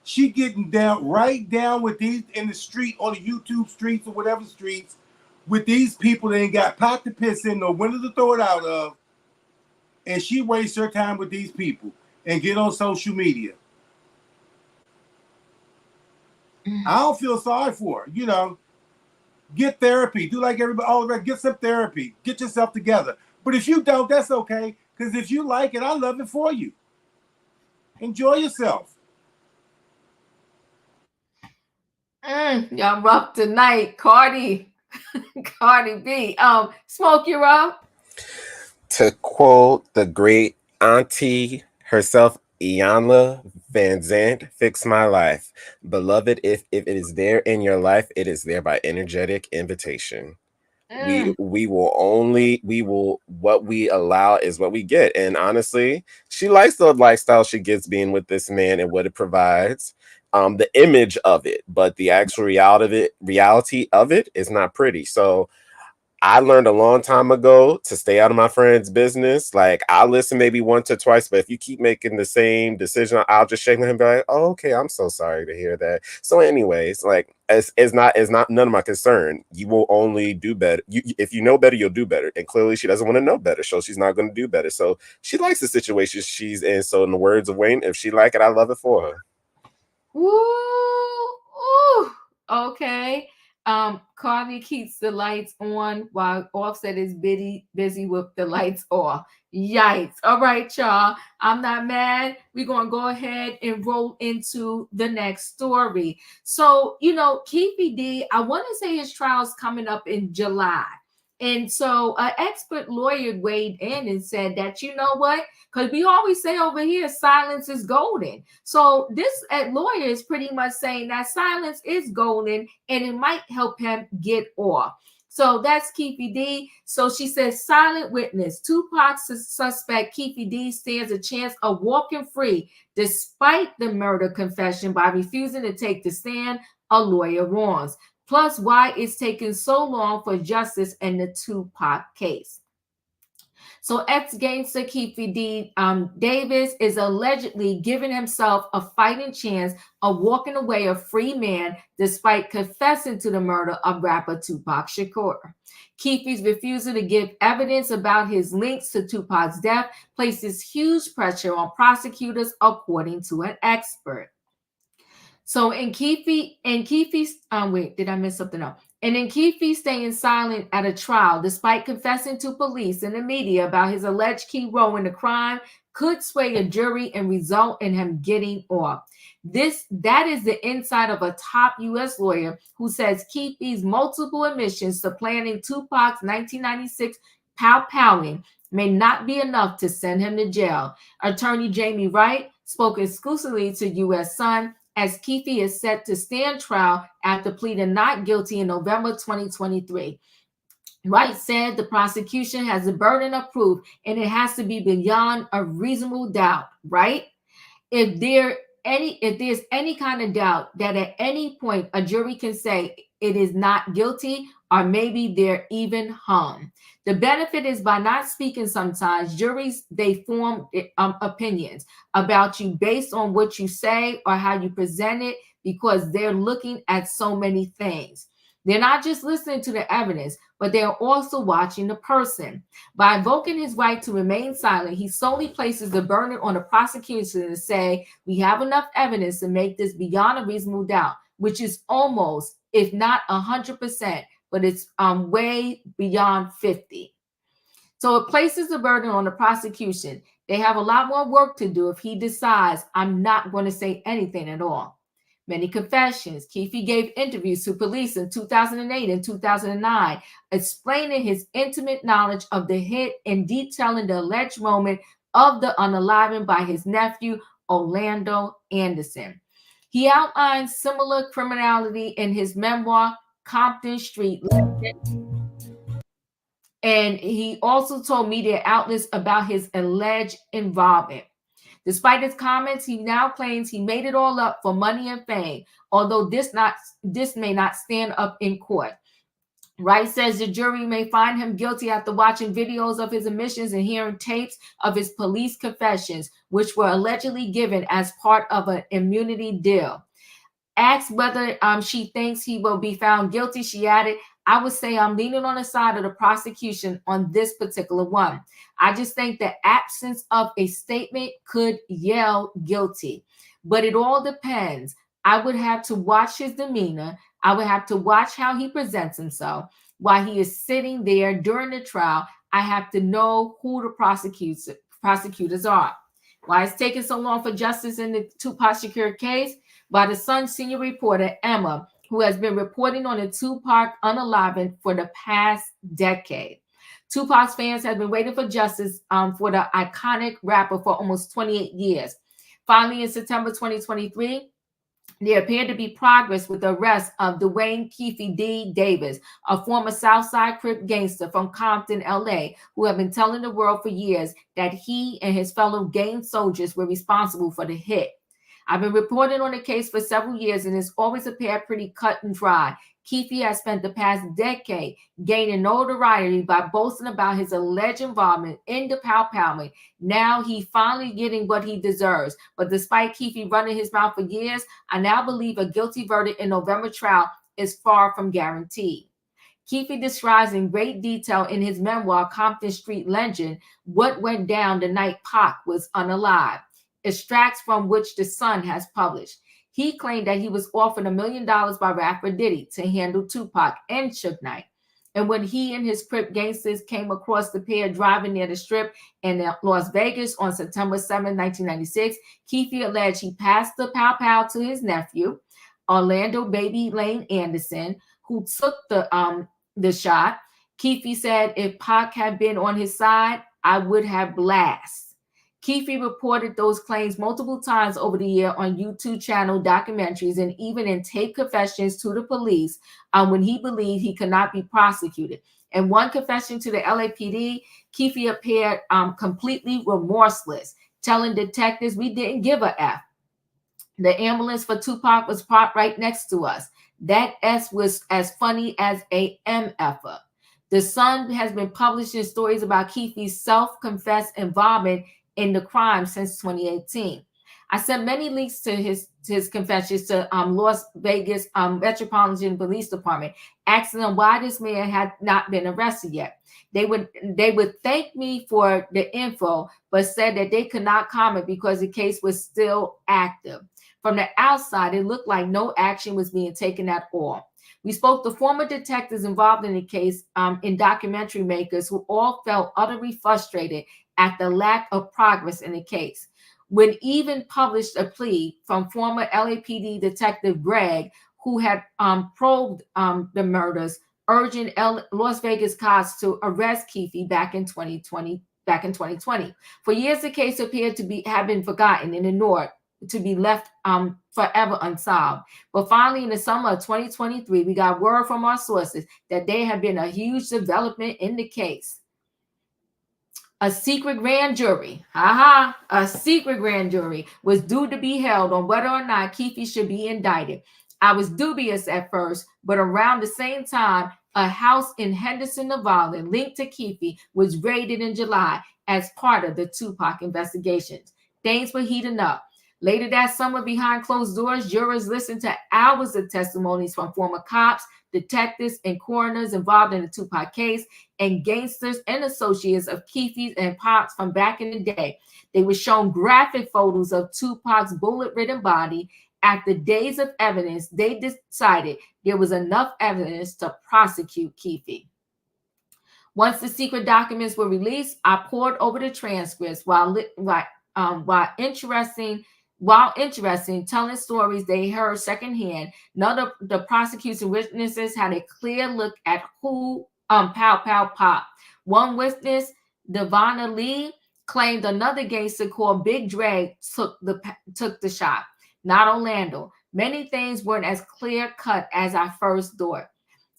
She getting right down with these in the street, on the YouTube streets or whatever streets, with these people that ain't got pot to piss in, no window to throw it out of, and she wastes her time with these people and get on social media. I don't feel sorry for her. Get therapy. Do like everybody. All right, get some therapy. Get yourself together. But if you don't, that's okay. Because if you like it, I love it for you. Enjoy yourself. Y'all rough tonight. Cardi B. Smoke, you're up. To quote the great auntie herself, Iyanla Van Zandt, fix my life. Beloved, if it is there in your life, it is there by energetic invitation. We will what we allow is what we get. And honestly, she likes the lifestyle she gets being with this man and what it provides. The image of it, but the actual reality of it is not pretty. So I learned a long time ago to stay out of my friend's business. Like, I'll listen maybe once or twice, but if you keep making the same decision, I'll just shake my head and be like, oh, okay, I'm so sorry to hear that. So anyways, like, it's not none of my concern. You will only do better. If you know better, you'll do better. And clearly she doesn't want to know better, so she's not going to do better. So she likes the situation she's in. So in the words of Wayne, if she like it, I love it for her. Ooh. Okay. Cardi keeps the lights on while Offset is busy with the lights off. Yikes. All right, y'all. I'm not mad. We're going to go ahead and roll into the next story. So, Keefe D, I want to say his trial's coming up in July. And so an expert lawyer weighed in and said that, you know what? Because we always say over here, silence is golden. So this lawyer is pretty much saying that silence is golden and it might help him get off. So that's Keefe D. So she says, silent witness. Tupac's suspect Keefe D stands a chance of walking free despite the murder confession by refusing to take the stand, a lawyer warns. Plus, why it's taking so long for justice in the Tupac case. So ex-gangster Keefe D. Davis is allegedly giving himself a fighting chance of walking away a free man despite confessing to the murder of rapper Tupac Shakur. Keefe's refusal to give evidence about his links to Tupac's death places huge pressure on prosecutors, according to an expert. So in Keefe's, wait, did I miss something else? And in Keefe staying silent at a trial, despite confessing to police and the media about his alleged key role in the crime, could sway a jury and result in him getting off. That is the insight of a top U.S. lawyer who says Keefe's multiple admissions to planning Tupac's 1996 powwowing may not be enough to send him to jail. Attorney Jamie Wright spoke exclusively to U.S. Sun as Keefe is set to stand trial after pleading not guilty in November 2023. Wright said the prosecution has the burden of proof and it has to be beyond a reasonable doubt, right? If there's any kind of doubt that at any point a jury can say it is not guilty or maybe they're even hung. The benefit is by not speaking sometimes, juries, they form opinions about you based on what you say or how you present it because they're looking at so many things. They're not just listening to the evidence, but they're also watching the person. By invoking his right to remain silent, he solely places the burden on the prosecution to say, we have enough evidence to make this beyond a reasonable doubt, which is almost, if not 100%, but it's way beyond 50. So it places the burden on the prosecution. They have a lot more work to do if he decides, I'm not going to say anything at all. Many confessions. Keefe gave interviews to police in 2008 and 2009, explaining his intimate knowledge of the hit and detailing the alleged moment of the unaliving by his nephew, Orlando Anderson. He outlined similar criminality in his memoir, Compton Street Legend. And he also told media outlets about his alleged involvement. Despite his comments, he now claims he made it all up for money and fame, although this may not stand up in court. Wright says the jury may find him guilty after watching videos of his admissions and hearing tapes of his police confessions, which were allegedly given as part of an immunity deal. Asked whether she thinks he will be found guilty, she added, I would say I'm leaning on the side of the prosecution on this particular one. I just think the absence of a statement could yell guilty, but it all depends. I would have to watch his demeanor. I would have to watch how he presents himself while he is sitting there during the trial. I have to know who the prosecutors are. Why it's taking so long for justice in the Tupac Shakur case? By the Sun's senior reporter, Emma, who has been reporting on the Tupac unaliving for the past decade. Tupac's fans have been waiting for justice for the iconic rapper for almost 28 years. Finally, in September 2023, there appeared to be progress with the arrest of Dwayne Keefe D. Davis, a former Southside Crip gangster from Compton, LA, who had been telling the world for years that he and his fellow gang soldiers were responsible for the hit. I've been reporting on the case for several years, and it's always appeared pretty cut and dry. Keefe has spent the past decade gaining notoriety by boasting about his alleged involvement in the pow-powing. Now he finally getting what he deserves. But despite Keefe running his mouth for years, I now believe a guilty verdict in November trial is far from guaranteed. Keefe describes in great detail in his memoir, Compton Street Legend, what went down the night Pac was unalive. Extracts from which The Sun has published. He claimed that he was offered $1 million by rapper Diddy to handle Tupac and Suge Knight. And when he and his Crip gangsters came across the pair driving near the Strip in Las Vegas on September 7, 1996, Keefe alleged he passed the pow-pow to his nephew, Orlando Baby Lane Anderson, who took the shot. Keefe said, if Pac had been on his side, I would have blasted. Keefe reported those claims multiple times over the year on YouTube channel documentaries and even in tape confessions to the police when he believed he could not be prosecuted. In one confession to the LAPD, Keefe appeared completely remorseless, telling detectives, we didn't give a F. The ambulance for Tupac was parked right next to us. That S was as funny as a MFer. The Sun has been publishing stories about Keefe's self-confessed involvement in the crime since 2018. I sent many links to his confessions to Las Vegas Metropolitan Police Department, asking them why this man had not been arrested yet. They would thank me for the info, but said that they could not comment because the case was still active. From the outside, it looked like no action was being taken at all. We spoke to former detectives involved in the case and documentary makers who all felt utterly frustrated at the lack of progress in the case. When even published a plea from former LAPD detective Greg, who had probed the murders, urging Las Vegas cops to arrest Keefe back in 2020. For years, the case appeared to have been forgotten and ignored, to be left forever unsolved. But finally, in the summer of 2023, we got word from our sources that there had been a huge development in the case. A secret grand jury, a secret grand jury was due to be held on whether or not Keefe should be indicted. I was dubious at first, but around the same time, a house in Henderson, Nevada, linked to Keefe was raided in July as part of the Tupac investigations. Things were heating up. Later that summer, behind closed doors, jurors listened to hours of testimonies from former cops, detectives, and coroners involved in the Tupac case, and gangsters and associates of Keefe's and Pac's from back in the day. They were shown graphic photos of Tupac's bullet-ridden body. After days of evidence, they decided there was enough evidence to prosecute Keefe. Once the secret documents were released, I pored over the transcripts while interesting, telling stories they heard secondhand. None of the prosecution witnesses had a clear look at who Pow Pow Pop. One witness, Devonna Lee, claimed another gangster called Big Dre took the shot, not Orlando. Many things weren't as clear cut as I first thought.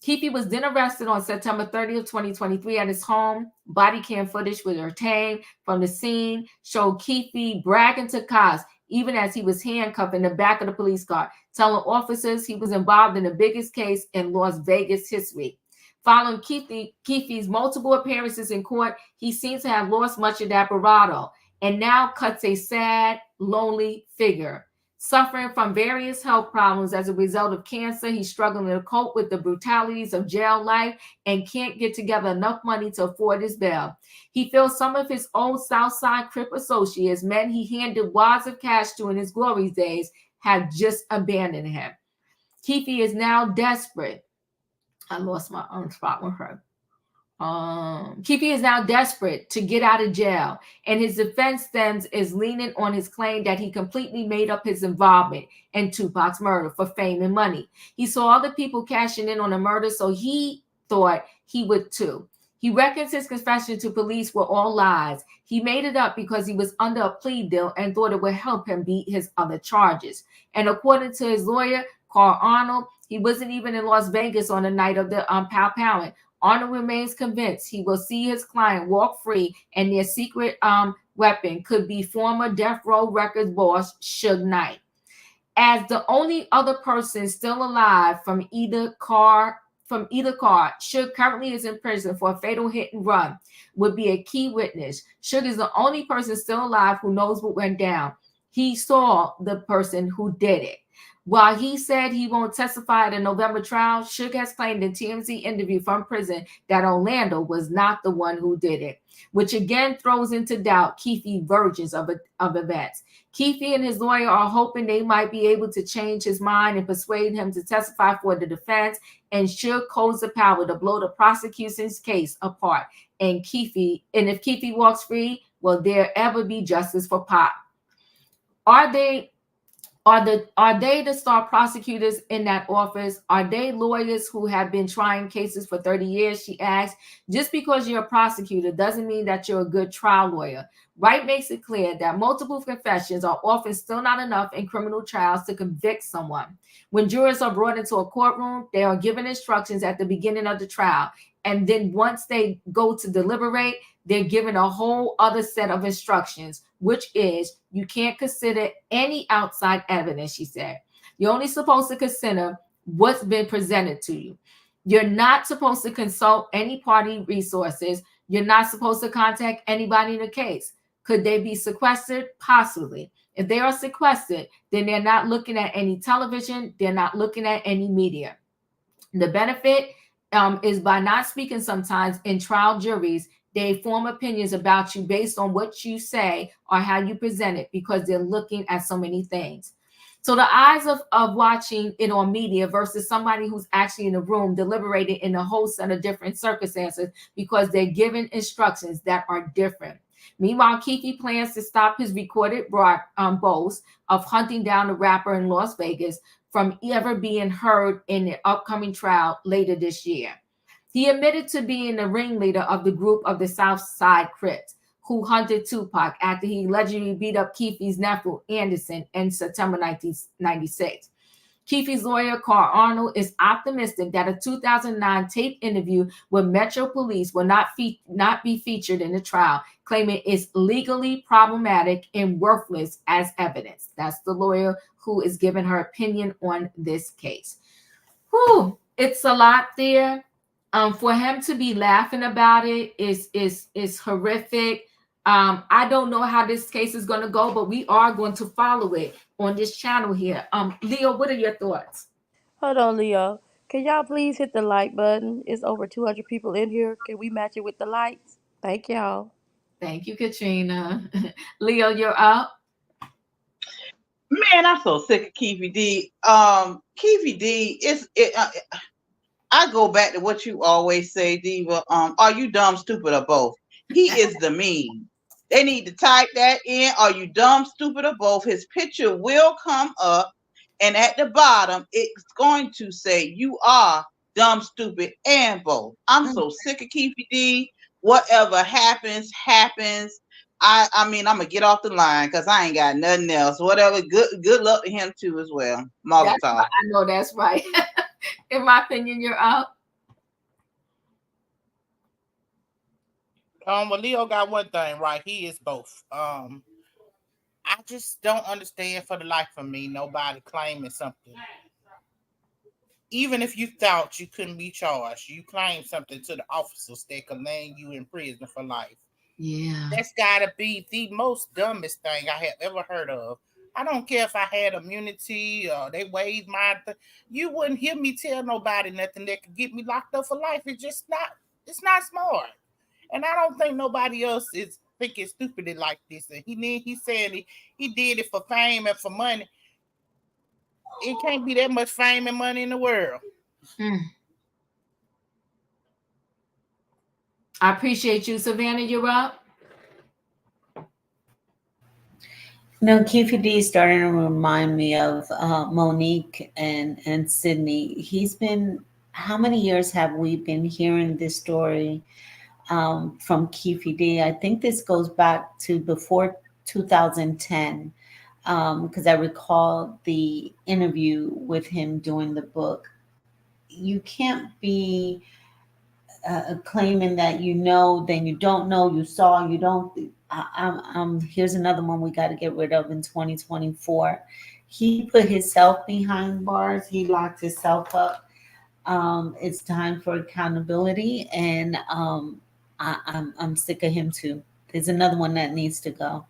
Keefe was then arrested on September 30th, 2023 at his home. Body cam footage was obtained from the scene showed Keefe bragging to cops even as he was handcuffed in the back of the police car, telling officers he was involved in the biggest case in Las Vegas history. Following Keefe's multiple appearances in court, he seems to have lost much of that bravado and now cuts a sad, lonely figure. Suffering from various health problems as a result of cancer, he's struggling to cope with the brutalities of jail life and can't get together enough money to afford his bail. He feels some of his old Southside Crip associates, men he handed wads of cash to in his glory days, have just abandoned him. Keefe is now desperate. I lost my own spot with her. Keefe is now desperate to get out of jail, and his defense stems is leaning on his claim that he completely made up his involvement in Tupac's murder for fame and money. He saw other people cashing in on the murder, so he thought he would too. He reckons his confession to police were all lies. He made it up because he was under a plea deal and thought it would help him beat his other charges. And according to his lawyer, Carl Arnold, he wasn't even in Las Vegas on the night of the Pow Powing. Arnold remains convinced he will see his client walk free, and their secret weapon could be former Death Row Records boss Suge Knight. As the only other person still alive from either car, Suge currently is in prison for a fatal hit and run, would be a key witness. Suge is the only person still alive who knows what went down. He saw the person who did it. While he said he won't testify at a November trial, Suge has claimed in TMZ interview from prison that Orlando was not the one who did it, which again throws into doubt Keefe's versions of events. Keefe and his lawyer are hoping they might be able to change his mind and persuade him to testify for the defense, and Suge holds the power to blow the prosecution's case apart. And if Keefe walks free, will there ever be justice for Pop? Are they the star prosecutors in that office? Are they lawyers who have been trying cases for 30 years? She asked. Just because you're a prosecutor doesn't mean that you're a good trial lawyer. Wright makes it clear that multiple confessions are often still not enough in criminal trials to convict someone. When jurors are brought into a courtroom, they are given instructions at the beginning of the trial. And then once they go to deliberate, they're given a whole other set of instructions, which is you can't consider any outside evidence, she said. You're only supposed to consider what's been presented to you. You're not supposed to consult any party resources. You're not supposed to contact anybody in the case. Could they be sequestered? Possibly. If they are sequestered, then they're not looking at any television. They're not looking at any media. The benefit is by not speaking sometimes in trial juries, they form opinions about you based on what you say or how you present it because they're looking at so many things. So the eyes of watching it on media versus somebody who's actually in the room deliberating in a whole set of different circumstances because they're given instructions that are different. Meanwhile, Keefe plans to stop his recorded boast of hunting down the rapper in Las Vegas from ever being heard in the upcoming trial later this year. He admitted to being the ringleader of the group of the Southside Crips who hunted Tupac after he allegedly beat up Keefe's nephew Anderson in September 1996. Keefe's lawyer, Carl Arnold, is optimistic that a 2009 tape interview with Metro Police will not be featured in the trial, claiming it's legally problematic and worthless as evidence. That's the lawyer who is giving her opinion on this case. Whew, it's a lot there. For him to be laughing about it is horrific. I don't know how this case is going to go, but we are going to follow it on this channel here. Leo, what are your thoughts? Hold on, Leo. Can y'all please hit the like button? It's over 200 people in here. Can we match it with the likes? Thank y'all. Thank you, Katrina. Leo, you're up. Man, I'm so sick of Keefe D. Keefe D I go back to what you always say, Diva. Are you dumb, stupid, or both? He is the meme. They need to type that in. Are you dumb, stupid, or both? His picture will come up, and at the bottom, it's going to say you are dumb, stupid, and both. I'm so sick of Keefe D. Whatever happens, happens. I mean, I'm gonna get off the line because I ain't got nothing else. Whatever. Good luck to him too as well. Mazel That's right. tov. I know that's right. In my opinion, you're up. Well, Leo got one thing right. He is both. I just don't understand for the life of me nobody claiming something. Even if you thought you couldn't be charged, you claim something to the officers that could land you in prison for life. Yeah. That's gotta be the most dumbest thing I have ever heard of. I don't care if I had immunity or they waived my you wouldn't hear me tell nobody nothing that could get me locked up for life. It's not smart. And I don't think nobody else is thinking stupid like this. And he said he did it for fame and for money. It can't be that much fame and money in the world. I appreciate you, Savannah. You're up. Keefe D is starting to remind me of Monique and Sydney. He's been, how many years have we been hearing this story from Keefe D? I think this goes back to before 2010, because I recall the interview with him doing the book. You can't be claiming that you know, then you don't know, you saw, you don't. Here's another one we got to get rid of in 2024. He put himself behind bars. He locked himself up. It's time for accountability, and I'm sick of him too. There's another one that needs to go.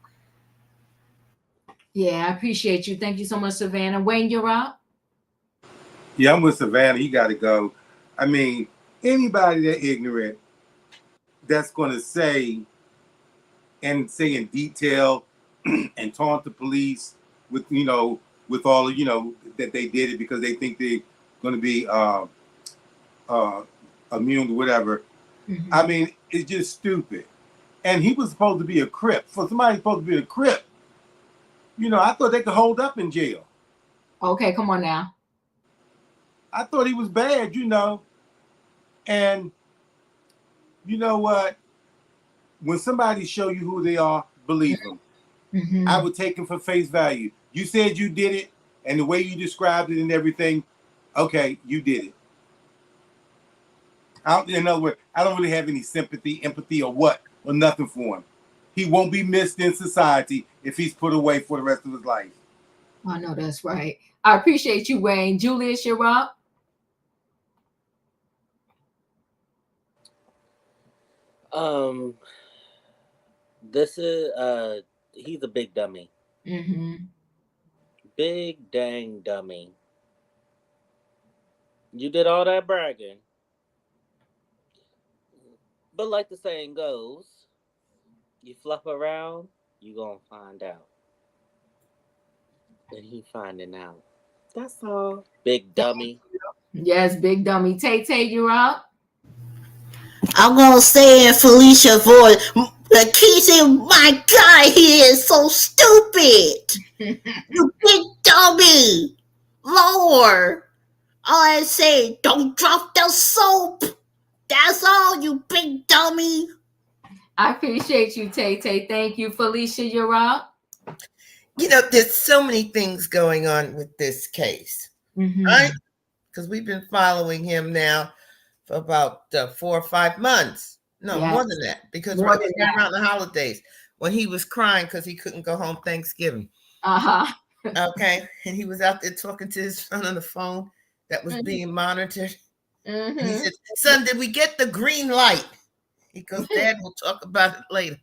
Yeah, I appreciate you. Thank you so much, Savannah. Wayne, you're up. Yeah, I'm with Savannah. He got to go. I mean, anybody that ignorant that's going to say in detail and taunt the police with, with all of, that they did it because they think they're going to be immune to whatever. Mm-hmm. I mean, it's just stupid. And he was supposed to be a Crip. For somebody supposed to be a Crip, I thought they could hold up in jail. Okay, come on now. I thought he was bad, And you know what? When somebody show you who they are, believe them. Mm-hmm. I would take them for face value. You said you did it, and the way you described it and everything, okay, you did it. In other words, I don't really have any sympathy, empathy, or nothing for him. He won't be missed in society if he's put away for the rest of his life. I know that's right. I appreciate you, Wayne. Julius, you're up. This is he's a big dummy. Mm-hmm. Big dang dummy. You did all that bragging. But like the saying goes, you fluff around, you gonna find out. And he finding out. That's all. Big dummy. Yes, big dummy. Tay, you're up. I'm gonna say in Felicia's voice, the key said, my God, he is so stupid. You big dummy. Lord. All I say, don't drop the soap. That's all, you big dummy. I appreciate you, Tay. Thank you. Felicia, you're up. There's so many things going on with this case, right? Because we've been following him now for about 4 or 5 months. No, yes. More than that. Because we're around the holidays when he was crying because he couldn't go home Thanksgiving. Okay. And he was out there talking to his son on the phone that was being monitored. And he said, son, did we get the green light? He goes, Dad, we'll talk about it later.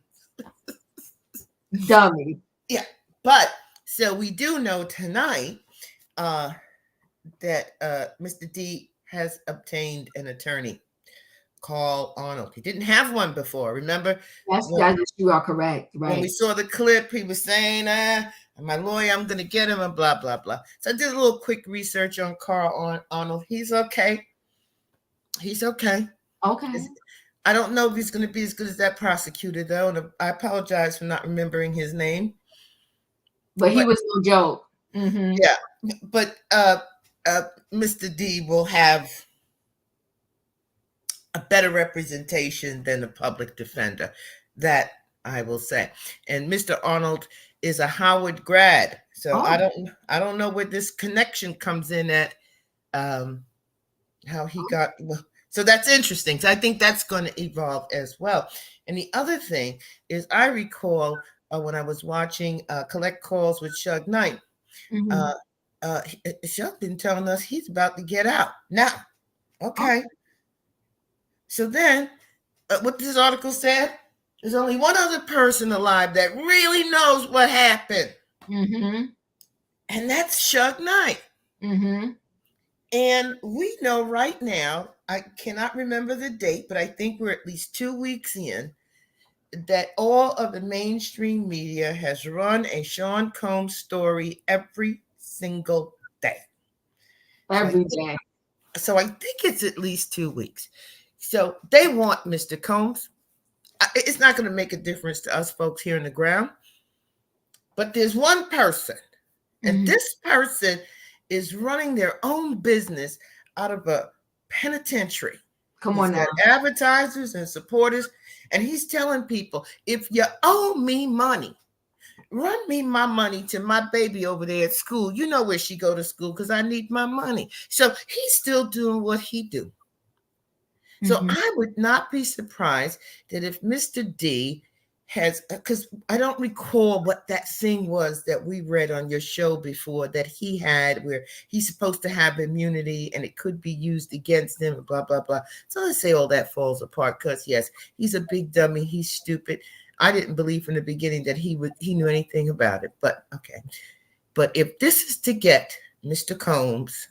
Dummy. Yeah. But so we do know tonight that Mr. D has obtained an attorney, Carl Arnold. He didn't have one before. Remember? Yes, you are correct. Right. When we saw the clip, he was saying, my lawyer, I'm going to get him and blah, blah, blah. So I did a little quick research on Carl Arnold. He's okay. He's okay. Okay. I don't know if he's going to be as good as that prosecutor, though. And I apologize for not remembering his name. But he was no joke. Mm-hmm. Yeah. But Mr. D will have a better representation than the public defender. That I will say. And Mr. Arnold is a Howard grad. So I don't know where this connection comes in at, how he got. So that's interesting. So I think that's going to evolve as well. And the other thing is, I recall when I was watching Collect Calls with Suge Knight, Suge been telling us he's about to get out now. Okay. So then, what this article said, there's only one other person alive that really knows what happened. Mm-hmm. And that's Suge Knight. Mm-hmm. And we know right now, I cannot remember the date, but I think we're at least 2 weeks in, that all of the mainstream media has run a Sean Combs story every single day. Every day. So I think it's at least 2 weeks. So they want Mr. Combs. It's not going to make a difference to us folks here on the ground. But there's one person, and this person is running their own business out of a penitentiary. Come He's on now. got advertisers and supporters, and he's telling people, if you owe me money, run me my money to my baby over there at school. You know where she go to school because I need my money. So he's still doing what he do. So I would not be surprised that if Mr. D has, because I don't recall what that thing was that we read on your show before that he had, where he's supposed to have immunity and it could be used against him, blah, blah, blah. So let's say all that falls apart because, yes, he's a big dummy. He's stupid. I didn't believe from the beginning that he knew anything about it, but okay. But if this is to get Mr. Combs,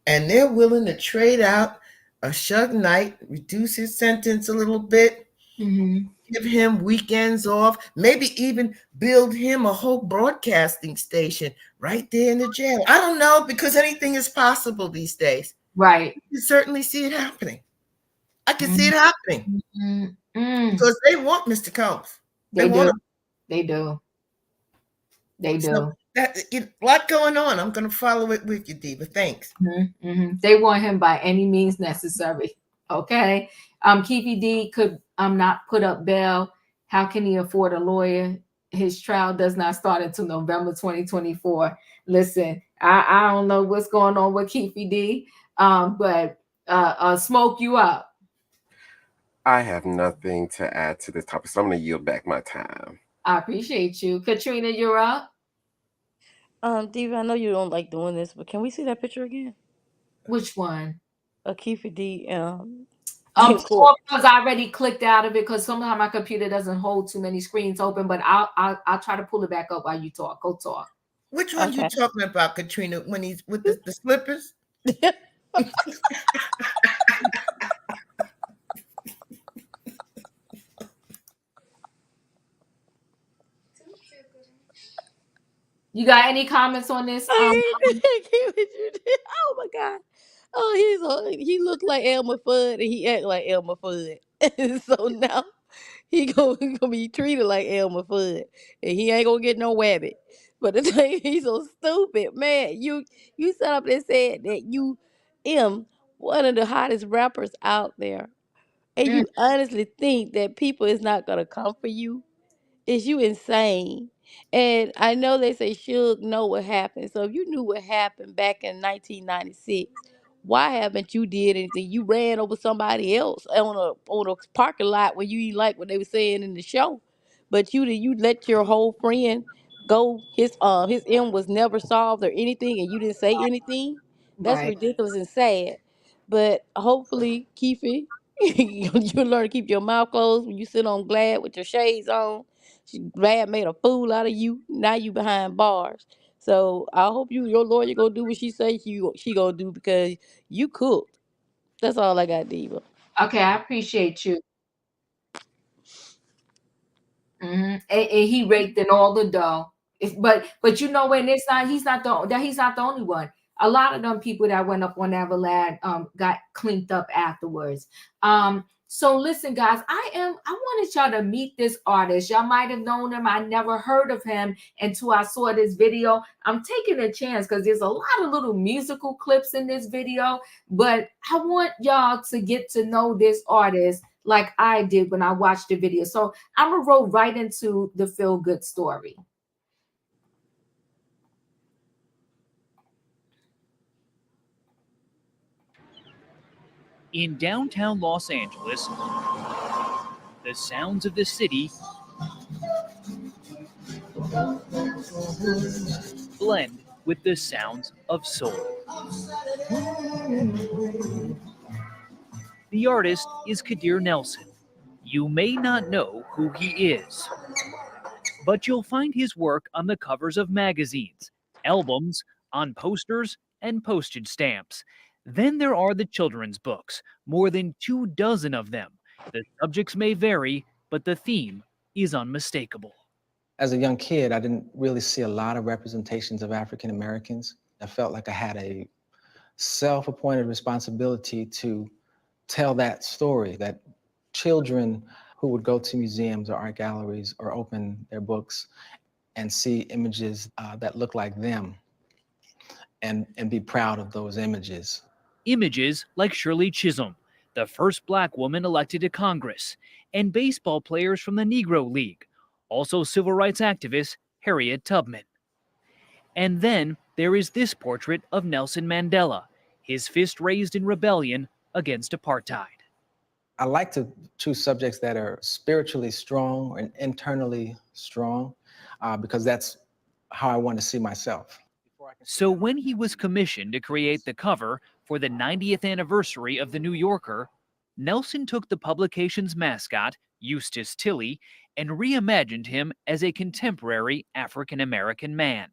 and they're willing to trade out a Suge Knight, reduce his sentence a little bit, give him weekends off, maybe even build him a whole broadcasting station right there in the jail. I don't know, because anything is possible these days. Right. You certainly see it happening. I can see it happening because they want Mr. Combs. They do. Want him. They do. They do. So a lot going on. I'm going to follow it with you, Diva. Thanks. They want him by any means necessary. Okay. Keefe D could not put up bail. How can he afford a lawyer? His trial does not start until November 2024. Listen, I don't know what's going on with Keefe D, but smoke you up. I have nothing to add to this topic, so I'm going to yield back my time. I appreciate you. Katrina, you're up. Diva, I know you don't like doing this, but can we see that picture again? Which one? Keefe D. Because I already clicked out of it because sometimes my computer doesn't hold too many screens open, but I'll try to pull it back up while you talk. Go talk. Which one you talking about, Katrina? When he's with the slippers? You got any comments on this? Oh my God! Oh, he looked like Elmer Fudd and he act like Elmer Fudd. So now he gonna be treated like Elmer Fudd, and he ain't gonna get no wabbit. But the thing, he's so stupid, man. You set up and said that you am one of the hottest rappers out there, and you honestly think that people is not gonna come for you. Is you insane? And I know they say Suge know what happened. So if you knew what happened back in 1996, why haven't you did anything? You ran over somebody else on a parking lot where you didn't like what they were saying in the show, but you let your whole friend go. His M was never solved or anything, and you didn't say anything. That's Right. ridiculous and sad. But hopefully, Keefe, you learn to keep your mouth closed when you sit on Glad with your shades on. Glad made a fool out of you. Now you behind bars. So I hope your lawyer gonna do what she say she gonna do, because you cooked. That's all I got, Diva. Okay, I appreciate you. And he raked in all the dough. But you know when he's not the only one. a lot of them people that went up on Everlad got cleaned up afterwards. So listen, guys, I wanted y'all to meet this artist. Y'all might have known him. I never heard of him until I saw this video. I'm taking a chance because there's a lot of little musical clips in this video, but I want y'all to get to know this artist like I did when I watched the video. So I'm gonna roll right into the feel good story. In downtown Los Angeles, the sounds of the city blend with the sounds of soul. The artist is Kadir Nelson. You may not know who he is, but you'll find his work on the covers of magazines, albums, on posters, and postage stamps. Then there are the children's books, more than 24 of them. The subjects may vary, but the theme is unmistakable. As a young kid, I didn't really see a lot of representations of African Americans. I felt like I had a self-appointed responsibility to tell that story, that children who would go to museums or art galleries or open their books and see images that look like them and be proud of those images. Images like Shirley Chisholm, the first Black woman elected to Congress, and baseball players from the Negro League, also civil rights activist Harriet Tubman. And then there is this portrait of Nelson Mandela, his fist raised in rebellion against apartheid. I like to choose subjects that are spiritually strong and internally strong because that's how I want to see myself. So when he was commissioned to create the cover for the 90th anniversary of The New Yorker, Nelson took the publication's mascot, Eustace Tilley, and reimagined him as a contemporary African-American man,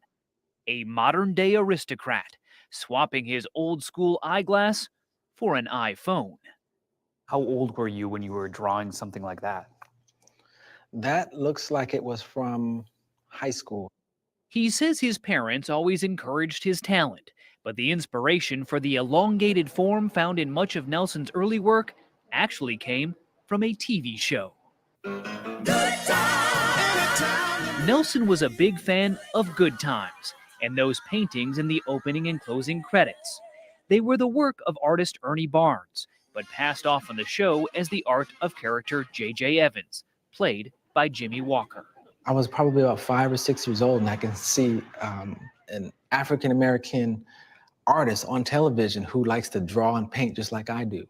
a modern-day aristocrat, swapping his old-school eyeglass for an iPhone. How old were you when you were drawing something like that? That looks like it was from high school. He says his parents always encouraged his talent, but the inspiration for the elongated form found in much of Nelson's early work actually came from a TV show. Nelson was a big fan of Good Times and those paintings in the opening and closing credits. They were the work of artist Ernie Barnes, but passed off on the show as the art of character J.J. Evans, played by Jimmy Walker. I was probably about 5 or 6 years old, and I can see an African-American artist on television who likes to draw and paint just like I do.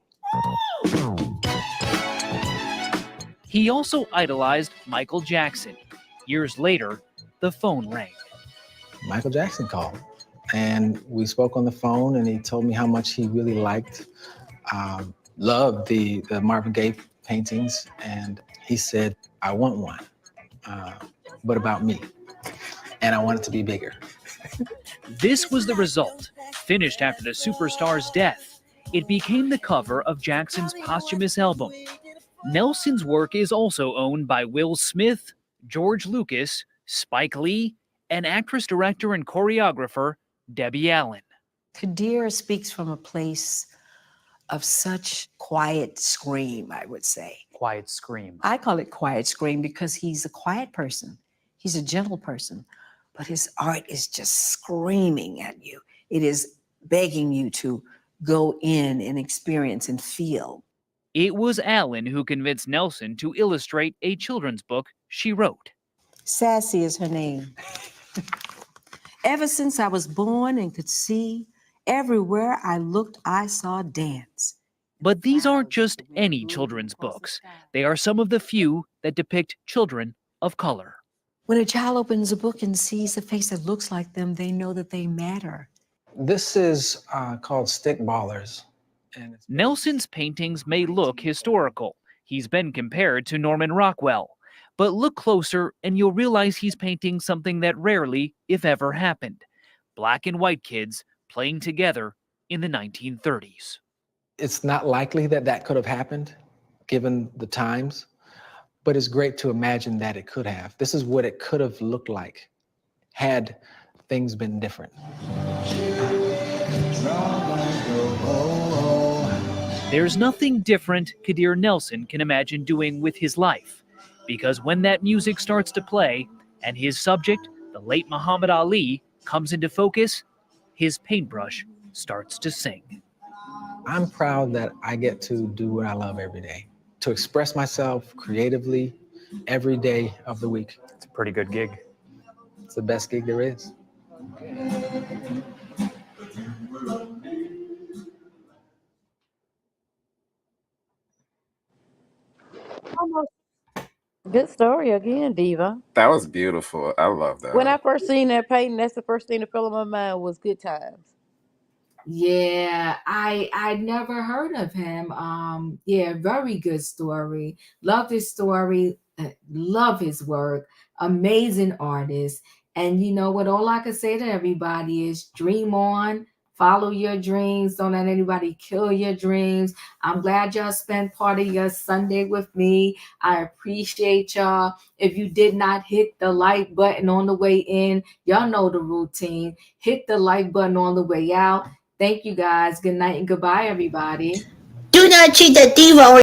He also idolized Michael Jackson. Years later, the phone rang. Michael Jackson called, and we spoke on the phone, and he told me how much he really loved the Marvin Gaye paintings, and he said, I want one, but about me, and I want it to be bigger. This was the result. Finished after the superstar's death, it became the cover of Jackson's posthumous album. Nelson's work is also owned by Will Smith, George Lucas, Spike Lee, and actress, director, and choreographer Debbie Allen. Kadir speaks from a place of such quiet scream, I would say. Quiet scream. I call it quiet scream because he's a quiet person. He's a gentle person, but his art is just screaming at you. It is begging you to go in and experience and feel. It was Allen who convinced Nelson to illustrate a children's book she wrote. Sassy is her name. Ever since I was born and could see, everywhere I looked, I saw dance. But these aren't just any children's books. They are some of the few that depict children of color. When a child opens a book and sees a face that looks like them, they know that they matter. This is called Stick Ballers. Nelson's paintings may look historical. He's been compared to Norman Rockwell. But look closer and you'll realize he's painting something that rarely, if ever, happened. Black and white kids playing together in the 1930s. It's not likely that that could have happened, given the times, but it's great to imagine that it could have. This is what it could have looked like had things been different. There's nothing different Kadir Nelson can imagine doing with his life, because when that music starts to play and his subject, the late Muhammad Ali, comes into focus, his paintbrush starts to sing. I'm proud that I get to do what I love every day, to express myself creatively every day of the week. It's a pretty good gig. It's the best gig there is. Good story again, Diva. That was beautiful. I love that. When I first seen that painting, that's the first thing that fell in my mind was Good Times. Yeah, I never heard of him. Yeah, very good story. Love his story. Love his work. Amazing artist. And you know what? All I can say to everybody is dream on, follow your dreams. Don't let anybody kill your dreams. I'm glad y'all spent part of your Sunday with me. I appreciate y'all. If you did not hit the like button on the way in, y'all know the routine. Hit the like button on the way out. Thank you guys. Good night and goodbye, everybody. Do not cheat the diva or